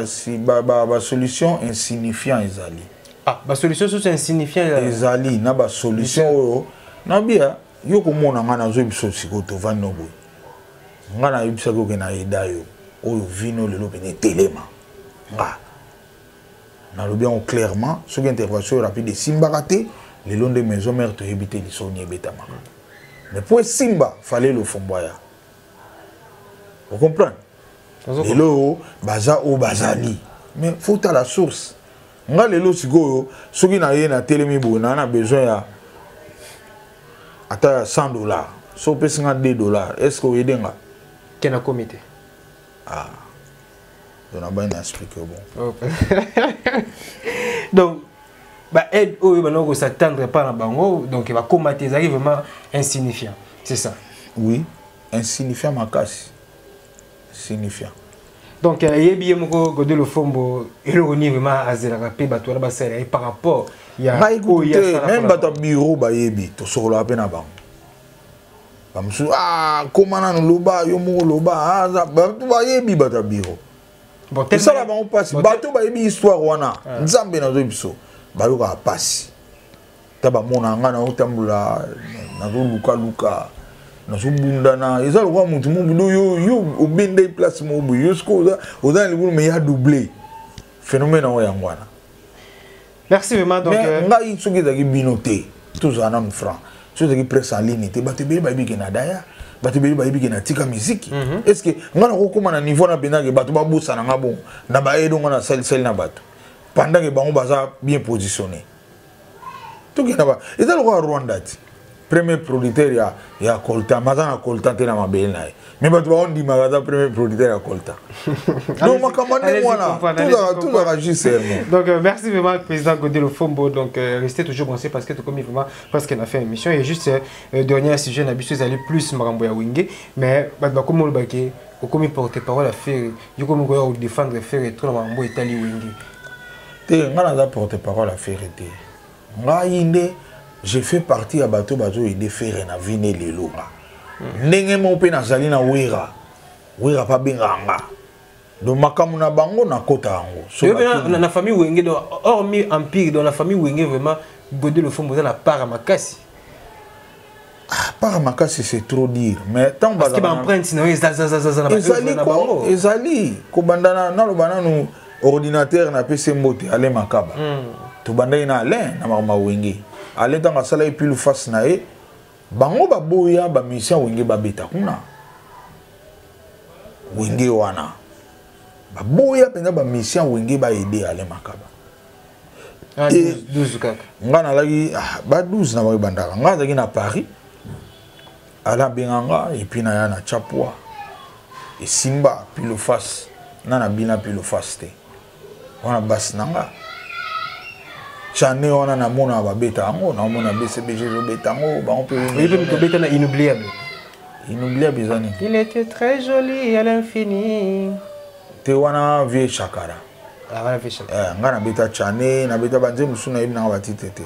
si solution insignifiant ezali. Ba solution c'est insignifiant ezali na ba solution na bia yo ko mona ngana zo biso sikoto vano boy. Ngana yibisa ko ke na edayo oyo vino le lobene telema. Na lobby on clairement ce qui intervention rapide simbakate le long de maison mère to éviter les soni betama. Mais pour simba fallait le fomboya. Vous comprenez? Lelo baza o bazali. Mais faut à la source. Nga lelo sikoyo soki na ye na telemi bo na besoin ya ata $100 so pesi nga $2 est-ce que oyedenga kena comité on a bien expliqué bon donc ba aide oyo banoko s'attendre pas na bango donc va combattre ça vraiment insignifiant c'est ça. Oui, insignifiant makasi signifiant. Donc, il y a le Fombo et le vraiment à zéro rapide, par rapport il y a même dans bureau, bayebi, to sur la peine à bang. Comment on loba, yomo loba, tu bayebi bata bureau. Bon, ça là, on passe. Bateau bayebi histoire wana. Nzambe na zobiso. Bayo ka passe. Taba mona ngana otambula na luka. Na subundana eza lo kwa mutu mubu yo obende place mubu yo sko oza le me ya doublé phénomène o yangwana. Merci vraiment donc nga itsuki za ki binoté tout ça en franc so za ki presse en ligne te batebeli ba biki na daya batebeli ba biki na tika musique est-ce que nga na kokoma na niveau na benage bato ba bosa na ngabo na ba edo nga na sel na bato pendant que bango baza bien positionné tout que na ba eza lo kwa Rwanda ti premier producteur ya Colta mazana Colta te na mabele na mais bato ba ondi magaza premier producteur ya Colta donc makamane voilà tout réagir. Donc merci vraiment président Godé Lofombo, donc restez toujours branché parce que tout comme vraiment parce qu'on a fait une émission et juste dernier sujet n'habitude aller plus marambo ya wingé mais bah comme on le baquet au comme porte-parole à faire yo comme go défendre faire et tout marambo itali wingé te ngana za porte-parole à faire te ngainde. Je fais partie à bateau et faire na vine lelo. Ndenge mo pe na zali na wera. Wera pa benganga. Do makamu na bango na kota yango. So na famille Wenge do hormis empire dans la famille Wenge vraiment Godé Lofombo la part à Makasi. Part à Makasi c'est trop dire mais tant parce que empreinte na ezali ko bandana na lo bananu ordinateur na PC mbote ale makaba. To bandai na ale na mama Wenge. Allez dans la salle et puis le face nae bango ba boya ba mission Wenge ba beta kuna Wenge wana ba boya penda ba mission Wenge ba aider ale makaba 12 kaka ngana lagi ba 12 na ba bandaka ngana zaki na Paris ala benganga et puis na ya na chapwa et simba puis le face na bina puis le face te wana bas nanga Chane on a mona ba beta ngo na mona BCBG zo beta ngo ba on peut beta na inoubliable zani. Il était très joli à l'infini. Te wana vie chakara. Ah wana vie chakara. Ngana beta chane na beta banze musu na ibna ba titete.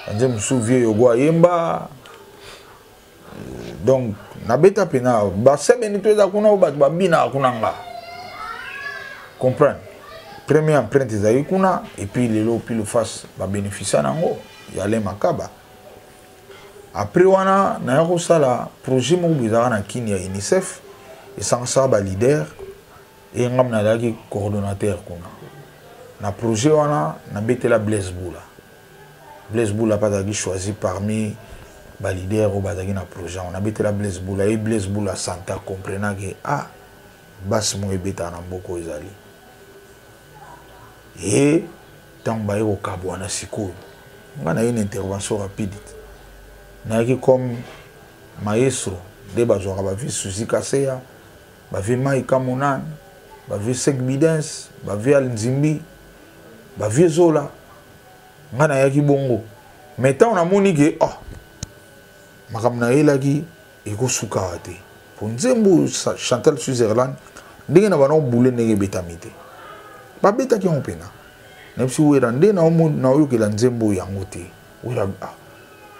Banze musu vie yogo yemba. Donc na beta pena ba sebe ni toza kuna ba bina kuna nga. Comprendre? Première empreinte ezali kuna et puis lelo puis le face va bénéficier nango ya le makaba après wana na yako sala projet mo bizarre na kini ya UNICEF et sans ça ba leader et ngam na daki coordonnateur kuna na projet wana na betela Blaise Boula pas daki choisi parmi ba leader ou bazaki na projet on a betela Blaise Boula et Blaise Boula santa comprenant que bas mo ebeta na mboko ezali. Et tant que au Kabouana Siko, on a une intervention rapide. Comme maestro, des bazouara, bavi Suzy Kasseya, bavi Maïka Monan, bavi Sek Bidens, bavi Al Nzimbi, bavi Zola, on a yaki bongo. Mais tant on a monique, makamna elaki, eko soukawate. Pour Nzembo Chantal Suzerland, dès qu'on a un boulet nege betamite. Ba beta ki on pena même si wera nde na omo na oyo ke la Nzembo yango te wera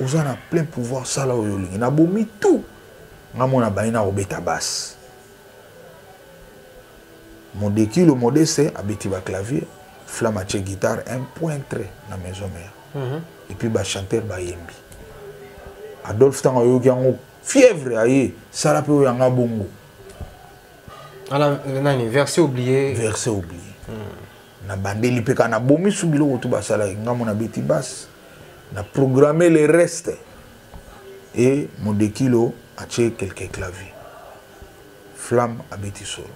ozana plein pouvoir sala oyo lingi na bomi tout ngamona baina ko beta basse mon dékilo modeste abeti ba clavier flamme à guitare un point très na maison mère et puis ba chanteur ba yembi Adolphe tango oyo ki yango fièvre aye sala pe oyo yanga bongo ala nani verset oublié na bandeli peka na bomi subilo ko ba sala ngamo na beti basse na programmer le reste et mon dékilo a tché quelques claviers flamme à beti solo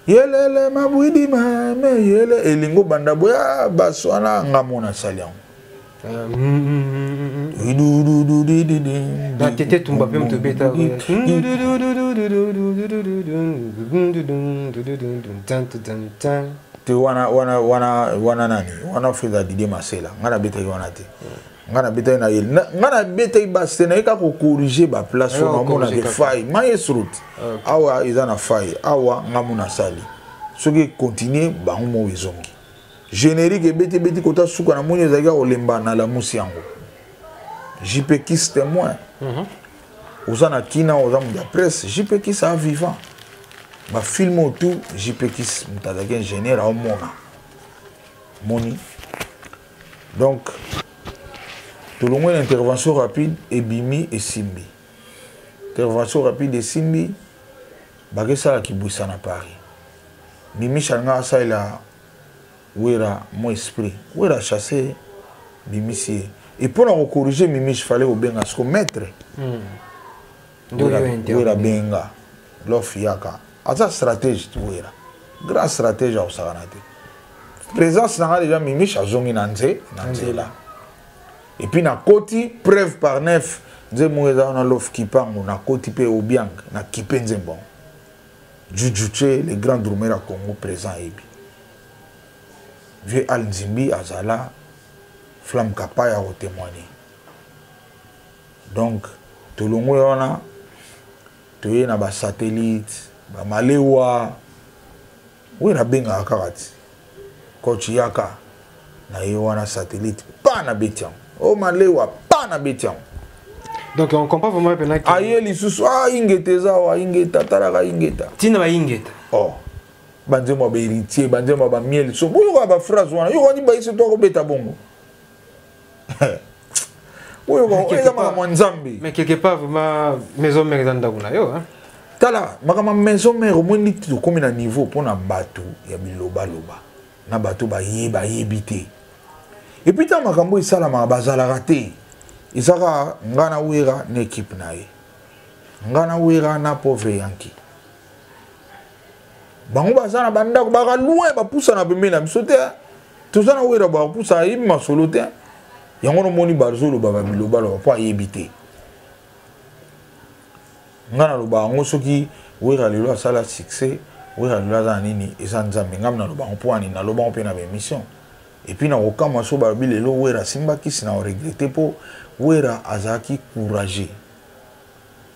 yelele mabwidi mame yele elingo banda boya baswana ngamo na salian na tete tumba pe mto beta te wana nani wana feza Didier Masela ngana beta wana te ngana beta na yel ngana beta baste na ka ko corriger ba place na mona ke faille maestro awa izana faille awa ngamuna sali soki continuer ba mo wezongi générique beti kota suka na moni zaga olemba na la musiango JP Kiss témoin osana kina ozamu ya presse JP Kiss a vivant ba film autour JP Kiss mutazaki ingénieur au mona moni donc tout le monde intervention rapide et Bimi et Simbi intervention rapide et Simbi bagesa la kiboussa na Paris Bimi changa ça il a ouera mon esprit ouera chasser Bimi si et pour nous corriger Mimi il fallait au benga ce maître ouera benga l'ofiaka asa stratégie ouera grand stratégie au saganate présence na déjà Mimi chazongi nanze là Et puis na koti preuve par neuf nzembo eza na lof kipango na koti pe obiang na kipe nzembo Djudjouche les grands dromers à Congo présents ebi vieux Al Nzimbi azala flamme kapaya au témoigner donc tolongo yona toye na ba satellite ba malewa oui na benga akati coach yaka na yona satellite pas na betian o malewa pas na betian. Donc on comprend vraiment maintenant que aye lisusu ingeta zawa ingeta taraka ingeta tina ba ingeta oh banzemo ba héritier banzemo ba miel so boyo ba phrase wana yo wani ba iso to ko beta bongo boyo ko eza ma nzambi mais quelque part vraiment maison mère dans ndakuna yo hein tala makama maison mère au moins ni to comme na niveau pona bato ya biloba loba na bato ba yebite et puis ta makambo isala ma bazala raté Isaka ngana wira na équipe nae. Ngana wira na pauvre yanki. Bango bazana banda ko baka loin ba poussa na bembe na bisote. Tozana wira ba poussa yi masolote. Yango no moni barzolo baba biloba lo pa yebite. Ngana lo ba ngo soki wira lelo sala succès, wira lelo za nini ezanzambe ngamna lo ba mpwani na lo ba mpe na mission. Et puis na okama so ba bilelo wira simba kisi na regretter po wera azaki courageux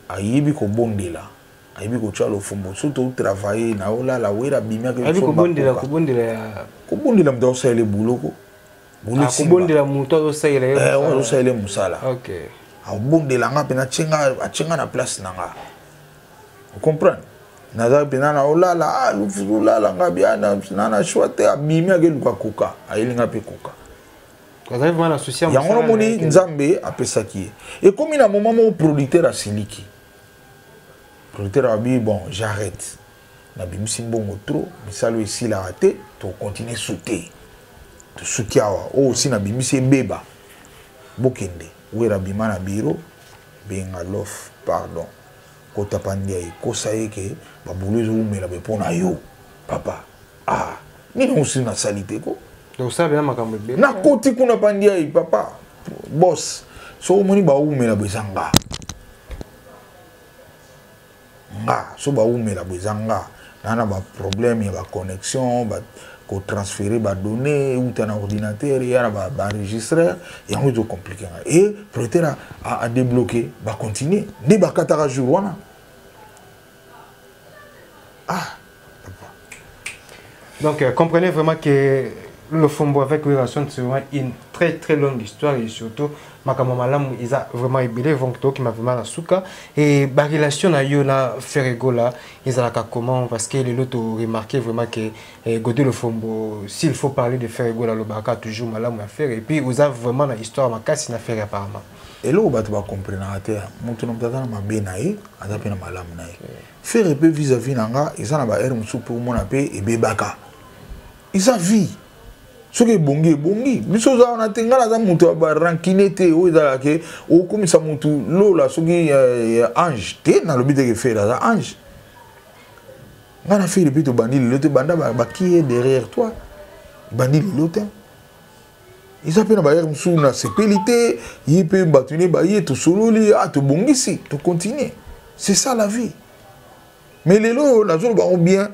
ayibi ko bondela ayibi ko tshalo fumbo surtout travailler na ola la wera bimia ke ko bondela mdo sa ile buloko bulo ko bondela muto do sa ile o sa ile musala OK a bondela nga pena chenga na place nanga vous comprenez naza pena na ola la lufula la nga biana na shwate abimia ke lukakoka ayilinga pe koka. Yango moni nzambe apesaki et comme il a un moment où producteur a siliki producteur a dit bon j'arrête na bimisi mbongo trop misalo ici la raté to continuer sauter to sukiawa o aussi na bimisi beba bokende wera bima na biro benga lof pardon kota pandia ko saye ke babulezo umela be pona yo papa ah ni non si na salité ko. Donc ça bien makambo be na koti kuna pandia yi papa boss so moni ba umela bezanga nga so ba umela bezanga nana ba problème ya ba connexion ba ko transférer ba données ou ta na ordinateur ya ba enregistrer ya ngo compliqué et peut-être à débloquer ba continuer ne ba katara jour wana ah papa. Donc comprenez vraiment que le Fombo avec Wirasson, c'est vraiment une très très longue histoire et surtout Makamamalam ils a vraiment ébélé donc qui m'a vraiment la souka et la relation à Yona Ferrego là ils a comment parce que les autres ont remarqué vraiment que Godé le Fombo s'il faut parler de Ferrego là le Baka toujours malam à faire et puis vous avez vraiment la histoire ma casse une affaire apparemment et là on va comprendre à terre mon ton tata ma benaï à ta pena malam naï faire et peu vis-à-vis nanga ils en a ba air musu pour mon appel et bebaka ils a vie ce qui est bongi biso za na tengala za mutu ba rankinete o za ke o komisa mutu lola ce qui ange te na lobite ke faire za ange ngana faire bito bandi le te banda ba qui est derrière toi bandi le te ils appellent ba yer musu na sepelité yipe batune ba yeto sololi a to bongisi to continuer c'est ça la vie mais les lo la zone ba bien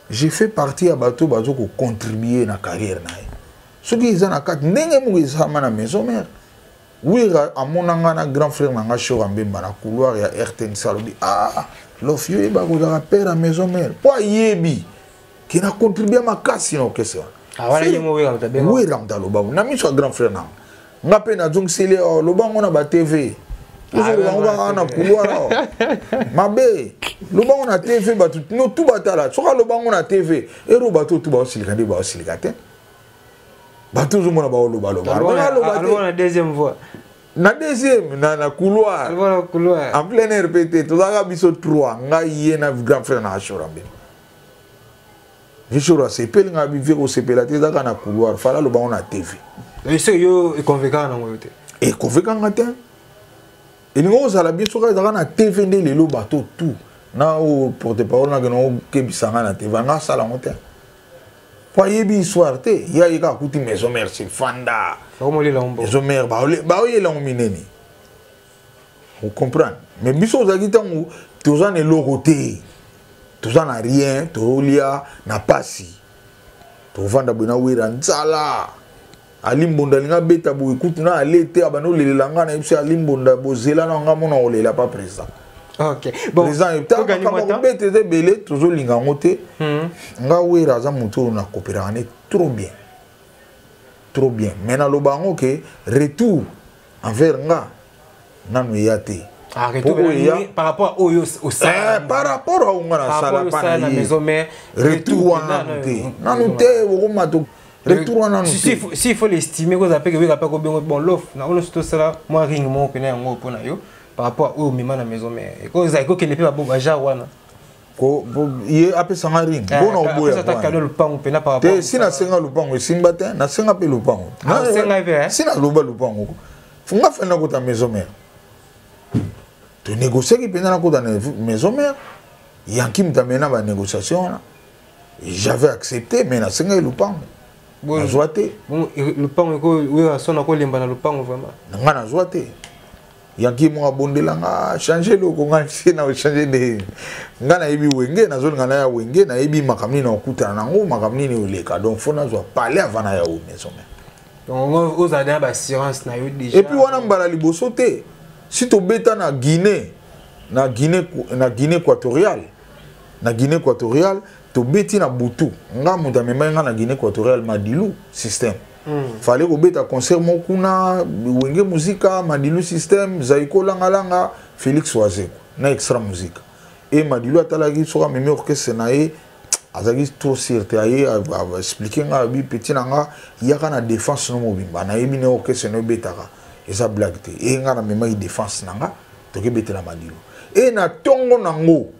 j'ai fait partie à bateau bazo ko contribuer na carrière na ce qui est na kat ndenge mo ezama na maison mère oui à mon angana grand frère nanga show ambemba na couloir ya RTN salobi ah l'ofio e ba ko za père à maison mère pas yebi qui na contribuer ma casse no question ah wala yemo oui ramta ben oui ramta lo ba na mi so grand frère na ngape na jong sele lo bango na ba TV on va na couloir mabe lo bango na TV ba tout no tout batala so lo bango na TV e ro bato tout ba silikande ba silikate bato zo mona ba lo ba na deuxième fois na deuxième na couloir en plein air pété to za biso 3 nga yé na grand frère na ashora ben Vishora c'est pel nga bi vero c'est pelate za na couloir fala lo bango na TV et c'est yo e convaincant na ngote e convaincant ngate et nous ça la bien sûr za na TV ndé lelo bato tout na o porte-parole na que no ke bisanga na TV nga sala ngote Pour y aller histoire, il y a des gens qui maison mère c'est Fanda. Maison mère, bah oui là on mineni. Vous comprenez? Mais biso zagita où tous en est logoté, tous en a rien, tous lia n'a pas si. Tous Fanda bina wira nzala. Alimbonda linga beta bo écoute na alete abano le langa na ibse alimbonda bozela na ngamo na olela pas présent. OK. Bon, présent eta ka bete de belé toujours linga ngote. Nga wira za mutu na coopérer trop bien. Trop bien. Maintenant le bango que retour envers nga nanu yate. Ah, retour par rapport au ça. Par rapport à unga na sala pa na maison mère retour nanu te wo mato. S'il faut l'estimer, vous avez que bon l'offre, on tout ça moi ring mon peine en pour na yo par rapport au même na maison mais cause ay ko que ne peut pas bobaja wana ko ye ape sanga ring bona oboya ça ta cadeau le pan peine par rapport si na senga le pan simba te na senga pe le pan na senga ve si na loba le pan funga fa na ko ta maison mère tu négocier qui peine na ko ta maison mère yankim ta mena ba négociation j'avais accepté mais na senga le pan bon le pan oui son ko lemba na le pan vraiment nga na zoate yanki mo abondela nga changer le ko nga na changer de nga na yebi wenge na zone nga na ya wenge na yebi makamni na okuta na ngo makamni ni oleka donc faut na zo parler avant na ya o maison donc aux adhérents assurance na yo déjà et puis wana mbala liboso te si to beta na Guinée équatoriale to beti na butu nga muta memba nga na Guinée équatoriale Madilu système fallait ko beta concert mo kuna wenge muzika Madilu système Zaiko langa Félix Wazeko na extra musique et Madilu atalaki soka meme orchestre na ye azaki trop certé aye expliquer nga bi petit nga yaka na défense no mobimba na yebi ne orchestre no betaka eza blague te e nga na mema défense nanga to ke betela Madilu et na tongo nango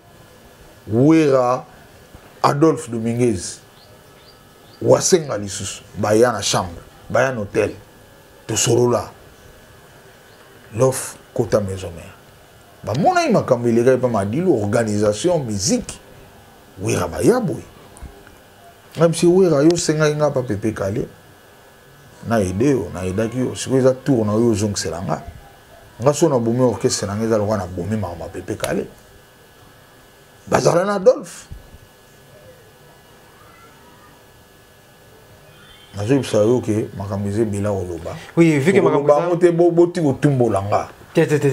wera Adolphe Dominguez wasenga lisusu baya na chambre baya na hôtel to sorola l'offre kota maison mère ba mona ima kambelega pa Madilu organisation musique wera baya boy même si wera yo senga nga pa pepe kale na ideo na idaki yo sikoza tour na yo zongselanga nga sona bomi orchestre na ngeza lokana bomi ma pepe kale bazala na Adolphe nazo bisayo ke makamize bila oloba oui vu que makamize te boti ko tumbolanga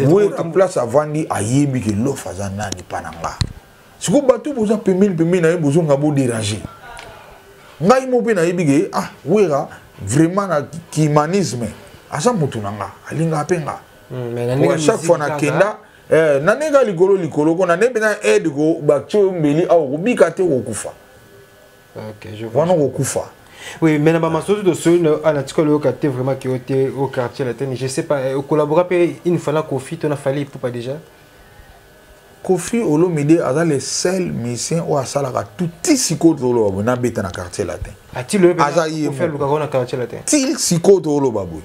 oui la place avandi ayebi ke l'offre azana ni pananga siko batu boza pemil na bozo ngabo déranger ngai mo pe na yebi ke wera vraiment na kimanisme asa mutu nanga alinga penga mais chaque fois na kenda na nega likolo ko na nebena aide ko bakcho mbeli au kubika te ko kufa OK je vois wana ko kufa. Oui, mais dans ma sorte de ce on a dit que le quartier vraiment qui était au quartier latin, je sais pas, au collaborer une fois la Kofi, on a fallu pour pas déjà. Kofi Olomide a les seuls musiciens ou à Salaka tout siko tolo babu na beta na quartier latin. A-t-il le faire le carona quartier latin? Til siko tolo babu.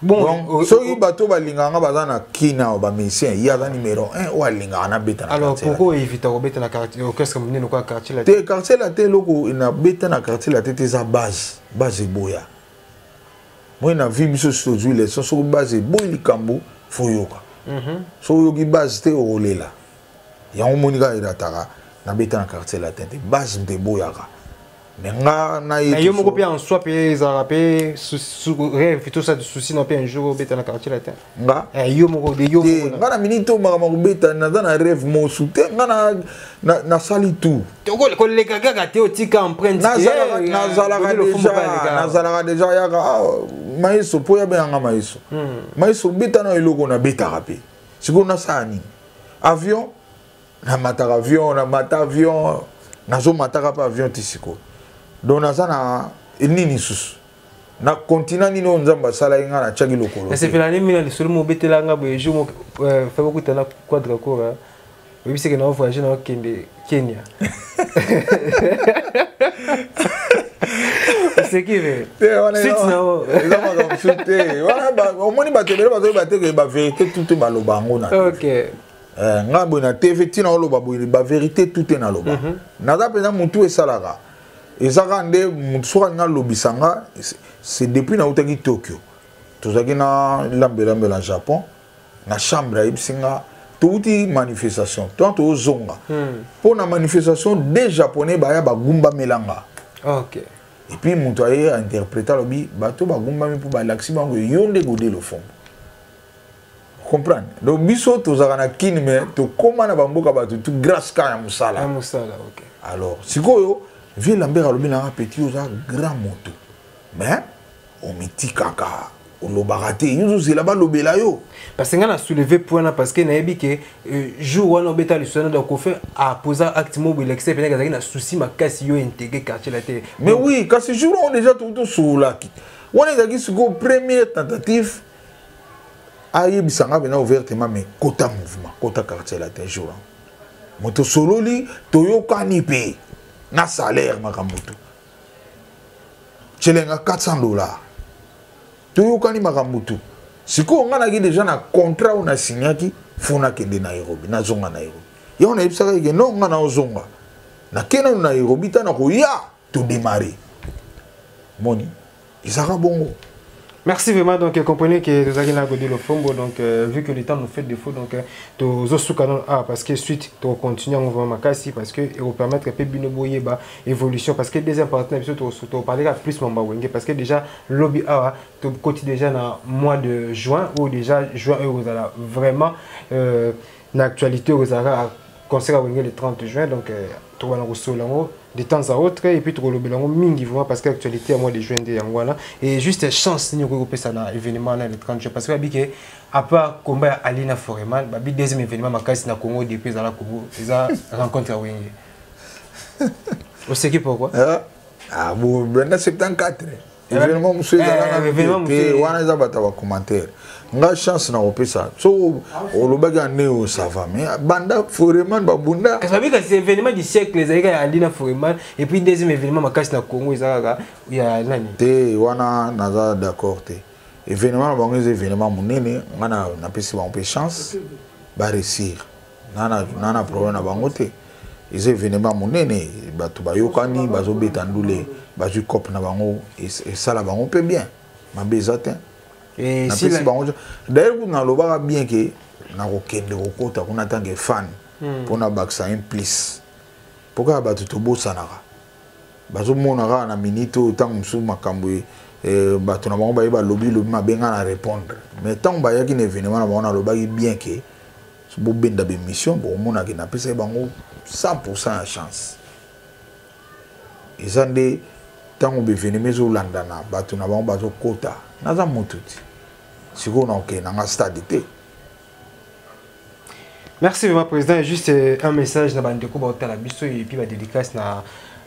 Bon, so yi bato balinganga bazana kina ba musicien il y a numéro 1 ou alinga na beta na. Alors pourquoi éviter au beta na quartier orchestre comme nous quartier latin? Te quartier latin loko ina beta na quartier latin te za base boya. Moi na vie biso soju les so base boy likambo foyoka. So yogi base te olela. Ya omonika irataka na beta na quartier latin te base te boyaka. Menga na yo moko pe en soi pe zarapé rêve tout ça de souci non pe un jour beta na quartier latin nga yo moko de yo nga na minito maka beta na rêve mo soute nga na sali tout ko le gaga te otika empreinte na zala déjà yaka maiso po ya benga maiso beta na eloko na beta rapé siko na sani avion na mata avion na zo mataka pa avion tisiko. Donc na nini sus na continent ni no nzamba sala inga na chagi lokolo c'est fait l'année mina sur mo betela nga bo jour fait beaucoup de quadra cour oui c'est que na voyage na Kenya c'est qui veut c'est non là chuté voilà ba au moins ba te ba vérité tout ba lobango na OK nga bo na TV tina loba bo ba vérité tout est na loba na da pena mutu esalaka Et ça quand on lobisanga c'est depuis na utaki Tokyo. Tozaki na lambe na Japon na chambre ibsinga touti manifestation. Toi to zonga. Pour la manifestation des japonais baya bagumba melanga. OK. Et puis mon toyer interpréter lobi bato bagumba mi pour ba laxi bango yonde godé le fond. Comprendre. Donc biso tozaka na kini mais to koma na bamboka bato tout grâce ka ya musala. Ya musala, OK. Alors sikoyo vie lambera lobi na petit oza grand moto. Mais on miti kaka on l'obaraté nous c'est là-bas lobela yo. Parce que on a soulevé point parce que naebi que jour on obeta le soin donc on fait à poser acte mobile l'excès peut-être na souci makasi yo intégrer quartier la terre. Mais oui, quand ce jour on déjà tout sur là. On est aquí sur première tentative aïe bisanga bena ouvertement mais quota mouvement, quota quartier la terre jour. Moto solo li toyoka ni pe na salaire makambutu. Chelenga $400. Toyoka ni makambutu. Siko on a déjà na contrat on a signé qui fona kende na Nairobi na zonga na Nairobi. Ya on a ibsaka ke non ngana ozonga. Na kena na Nairobi ta na ko ya to démarrer. Moni. Isaka bongo. Merci vraiment. Donc, comprenez que nous avons godé le fombo. Donc, vu que le temps nous fait défaut, donc, nous avons parce que suite, nous continuons à mouvement Makasi parce que il va permettre que Binoboye évolution. Parce que deuxième partenaire, nous parler plus Mamba Wenge. Parce que déjà, lobby A, tu côté déjà dans le mois de juin, ou déjà, juin, vous allez vraiment, l'actualité, vous allez concert à Wenge le 30 juin. Donc, tu vas nous de temps à autre et puis tu vas le mingi parce que l'actualité à mois de juin de Angola et juste chance nous regrouper ça dans événement là le 30 juin parce que à part combat Alina Foreman babi deuxième événement makasi na Congo depuis à la Congo ils a rencontre à Wenge. On sait qui pourquoi ah bon ben 74 événement monsieur là événement monsieur wana za bata ba commentaire nga chance na opesa so olobaga neo ça va mais banda Foreman babunda ça veut dire que c'est événement du siècle les gars Alina Foreman et puis deuxième événement makasi na Congo izaka ya nani te wana naza d'accord te événement bango événement munene ngana na pesi ba on peut chance ba réussir nana problème na bango te les événements munene batu bayokani bazobeta ndule bazu cop na bango et ça la bango peut bien mabezatin et si d'ailleurs vous n'allez bien que na kokende kokota kuna tangue fan pour na baksa un plus pourquoi batu to bosanaka bazo monaka na minito tant musu makambo batu na bango ba lobby mabenga na répondre mais tant ba yaki na événement na bango na lobaki bien que bo benda be mission bo mona ki na pesa bango 100% chance et ça ndé tant be événement zo landana batu na bango bazo kota naza motuti. Merci vraiment président. Juste un message na bandeko ba otala biso et puis ba dédicace na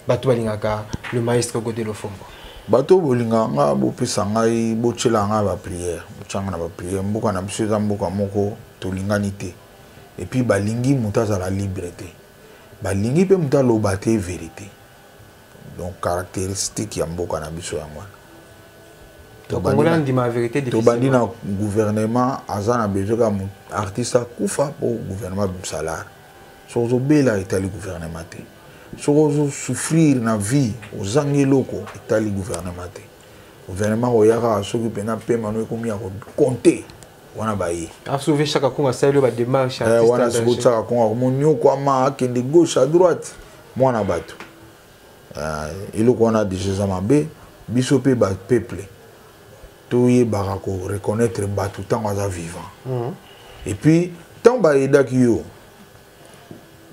bato balingaka le maestro Godé Lofombo. Bato bolinganga bo pesa ngai bo tchelanga ba prière, tchanga na ba prière mboka na biso za mboka moko to linganité. Et puis balingi mutaza la liberté. Balingi pe mutalo baté vérité. Donc caractéristique ya mboka na biso yango. Donc, on a dit ma vérité. To bandi na gouvernement azana besoka artiste kufa pour gouvernement du salaire. So zo bela itali gouvernement te. So zo souffrir na vie aux angeloko itali gouvernement te. Gouvernement oyaka soki pena pema no ekomi ya compter wana bayi. A sauver chaque konga selo ba démarche artiste. Wana so chaque konga monyo kwa ma kende gauche à droite mwana bato. Iloko wana déjà mabe biso pe ba peuple. Tout y barako reconnaître batu tant à vivant. Et puis tant ba eda kiyo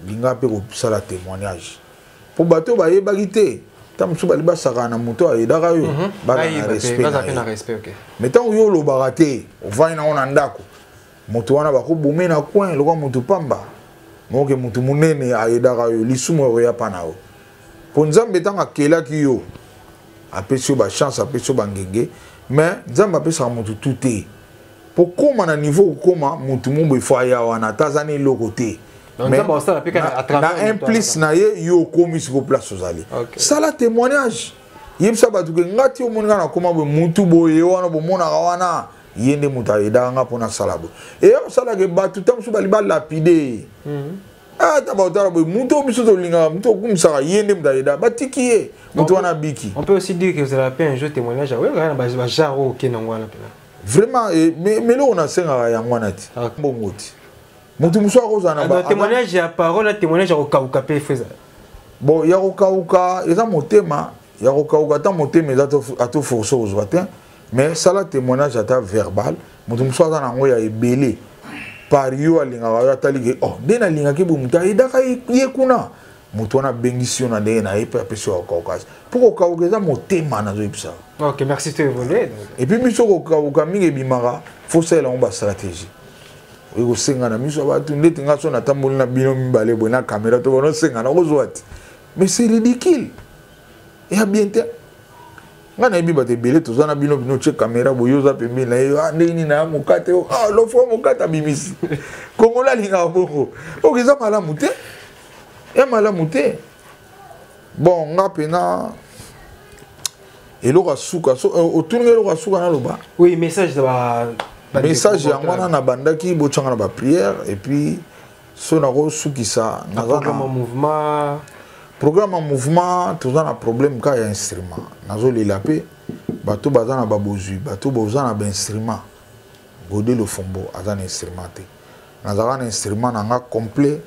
linga pe ko sala témoignage. Pour bato ba yeba kité tant musu ba liba saka na moto eda ka yo ba na respect. OK. Mais tant yo lo baraté o va na ona ndako. Moto wana ba ko bomé na coin lo ko moto pamba. Moke moto munene eda ka yo lisumo ya panao. Pour nzambe tant akela kiyo apesio ba chance apesio ba ngenge. Mais nzamba pesa mutu tout pour comment na niveau comment mutu mumbo ifaya wana tazani lokote mais na un plus na ye yo komi sur place ozali ça la témoignage yebisa batu ke ngati o moninga na koma mutu boye wana bo mona wana yende muta eda nga pona salabo et ça la ke batu tam so bali ba lapider Ah, tabautara boy, muto biso to linga, muto comme ça, yende mdaïda, batiki ye, muto wana biki. On peut aussi dire que vous avez fait un jeu témoignage. Oui, bah, Jaro, Kenangwana. Vraiment, mais là on a 5 à Yangwanati. Bon moti. Muto muso a cause na témoignage ya parole, témoignage au Kaouka fait ça. Bon, ya Kaouka, ils ont motema, ya Kaouka ta motema à tout forcer aux watins, mais ça la témoignage à ta verbal, muto muso a na ngoya ebelé. Par yo alinga wa tali oh dena linga ke bu muta idaka ye kuna mutu wana bengisio na dena epe apesi wa Kaukas pour Kaukeza motema na zo ipsa. OK, merci de voler. Et puis miso ko Kauka mingi bimara faut ça la on stratégie. Ego senga na miso ba tu ndeti ngaso na tamboli na bino mbale bona caméra to bono senga na ozwati. Mais c'est ridicule. Et a bien te ngana ebi bate belé to zana bino bino che caméra boyoza pembe na yo ndeni na mukate ah lo fo mukata bimisi kongola linga boko okiza malamu te ya malamu te bon nga pena eloko suka so otunga eloko suka na loba oui message ba message ya ngwana na bandaki bochanga na ba prière et puis so na ko sukisa na programme en mouvement tout ça un problème quand il y a instrument nazo lilape bato bazana babozu bato bozana ba instrument godé le fombo azana instrument te nazana instrument nanga complet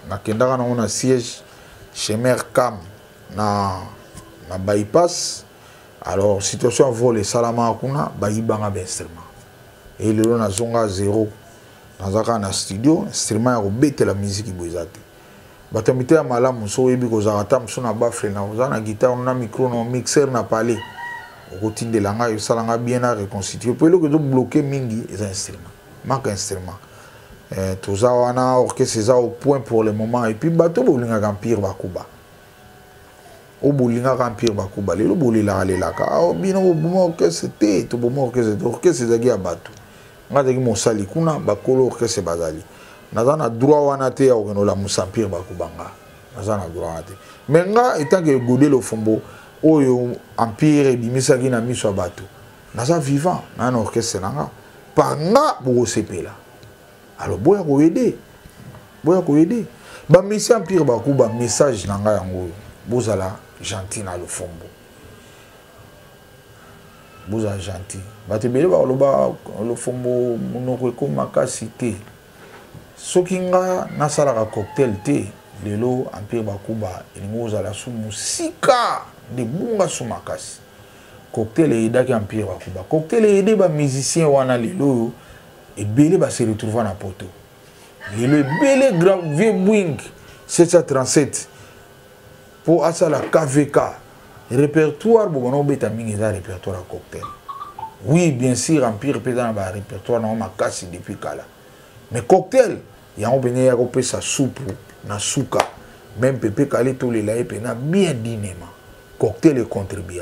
na kendaka na on siège chez mère cam na bypass alors situation vol salama kuna bayibanga ba instrument et le na zonga 0 nazaka na studio instrument ya robete la musique boizate batamite ya malamu so yebi ko zarata mso na bafle na ozana guitare na micro na mixeur na parler okotinde langa yo salanga bien na reconstituer pour le que do bloquer mingi les instruments manque instrument toza wana orchestre ça au point pour le moment et puis bato bolinga empire bakuba o bolinga empire bakuba lelo bolila alela ka bino bomo orchestre te to bomo orchestre zagi ya bato ngata ki mosali kuna bakolo orchestre bazali nazana droit wana te ya okenola musampire bakubanga nazana droit wana te mais nga etant que godé le fombo oyo empire bimisaki na miso bato naza vivant na orchestre nanga panga boko sepela alors boya ko aider ba misi empire bakuba message nanga yango bozala gentil na le fombo bozala gentil bato bele ba loba le fombo monoko ko makasi te soki nga nasalaka cocktail te lelo empire bakuba elingo ozala su musika de bunga su makasi cocktail eyedaki empire bakuba cocktail eyede ba musicien wana lelo ebele base retrouva na poto lelo ebele grand vieux Boeing 737 pour asala KVK répertoire bokono beta mingi eza répertoire à cocktail oui bien sûr empire peza na ba répertoire na makasi depuis kala. Mais cocktail, il y a un peu de soupe, na suka, même pépé calé tous les laïcs, bien dinéma. Cocktail est contribué.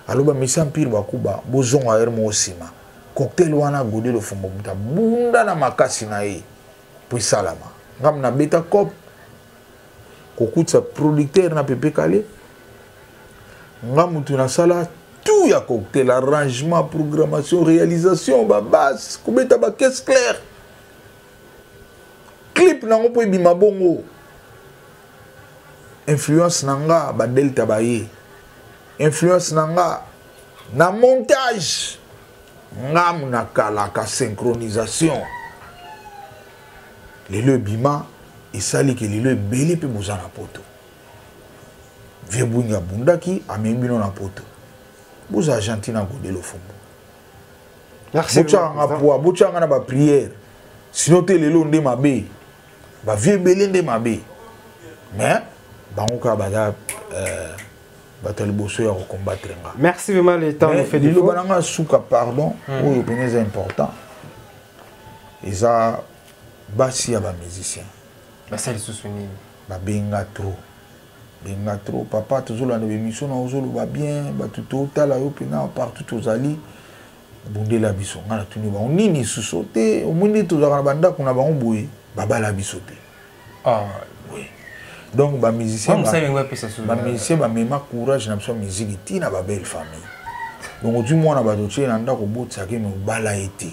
Alors, bah, mais empire bakuba, bozon a ermo osima. Cocktail wana godé le fombo, buta bunda na makasi na e, puis salama. Ngam na beta cop, kokout sa producteur na pépé calé. Ngam tu na sala tout ya cocktail, arrangement, programmation, réalisation, ba base, koubeta ba caisse claire. Clip nango po bima bongo influence nanga ba delta baye influence nanga na montage ngam na kala ka synchronisation lelo bima esali ke lelo belé pe bozana poto vie bunga bundaki amembino na poto boza Argentina godé le fombo merci bocha nga na ba prière sinon te lelo nde mabe ba vie belé nde mabe mais bangoka bada batali bosso ya combattre nga merci vraiment le temps nous fait du faux bananga souka pardon oyo penez important eza basi ya ba musicien basali soutenir ba benga trop papa tozolo na émission na ozolo ba bien ba tout tala yo pena partout tozali bundela biso ngana tuni ba nini susote omuni tozaka na banda kuna ba ngboye babala biso te ah oui donc ba musicien ba musicien ba mema courage na biso musique tina ba belle famille donc du moins na ba doche na ndako botsa ke no bala été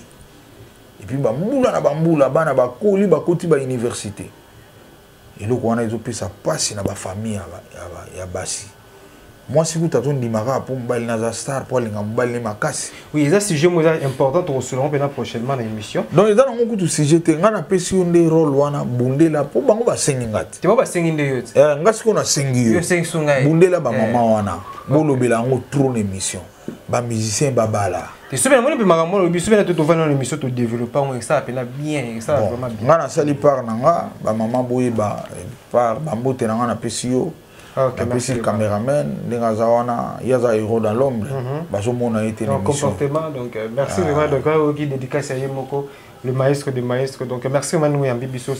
et puis ba mbula na ba mbula bana ba koli ba koti ba université eloko wana ezopesa pasi na bafamille ya basi. Moi, si vous avez dit pour me star, pour aller me makasi. Oui, c'est un sujet important pour se prochainement dans l'émission. Donc, il y a un sujet qui est un peu rôle wana bundela pour bango ba sengingati. Tu vas senginde yote. Ngasi ko na sengi yo. Bundela ba mama wana. Bolo bela ngo trop émission. Ba musicien babala. Tu souviens moi le magambo le souviens tout dans l'émission tout développer on ça appelle bien, ça vraiment bien. Ngana sali par nanga ba mama boye ba par bambote nanga na pesio. Okay, merci le caméraman, il y a un héros dans l'ombre. Comportement, donc merci vraiment. Donc, qui dédicace à Yemoko, le maestro des maîtres. Donc, merci vraiment, nous, Bibiso,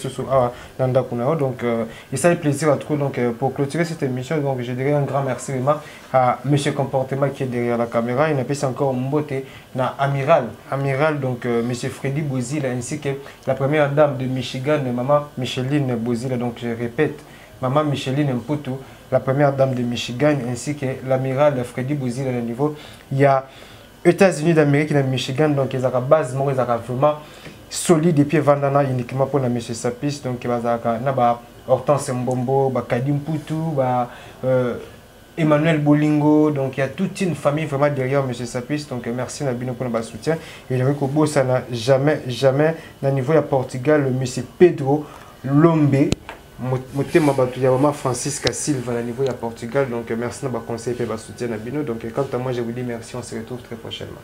Nanda Kunao. Donc, il s'agit plaisir à trouver. Donc, pour clôturer cette émission, donc, je dirais un grand merci vraiment à Monsieur Comportement qui est derrière la caméra. Il a fait encore beauté na Amiral, donc, Monsieur Freddy Bozila, ainsi que la première dame de Michigan, Maman Micheline Bozila. Donc, je répète, Maman Micheline Mputu, la première dame de Michigan, ainsi que l'amiral Freddy Bozila au niveau. Il y a États-Unis d'Amérique et Michigan, donc ils ont une base vraiment solide et puis vendana uniquement pour M. Sapis. Donc il y a Hortense Mbombo, Kadim Mputu, Emmanuel Bolingo, donc il y a toute une famille vraiment derrière M. Sapis. Donc merci Nabino pour notre soutien. Et je que ça n'a jamais, dans le niveau de Portugal, M. Pedro Lombe. Motema batu ya maman Francisca Silva à niveau de Portugal, donc merci de conseil et de soutien à Bino. Donc quant à moi je vous dis merci, on se retrouve très prochainement.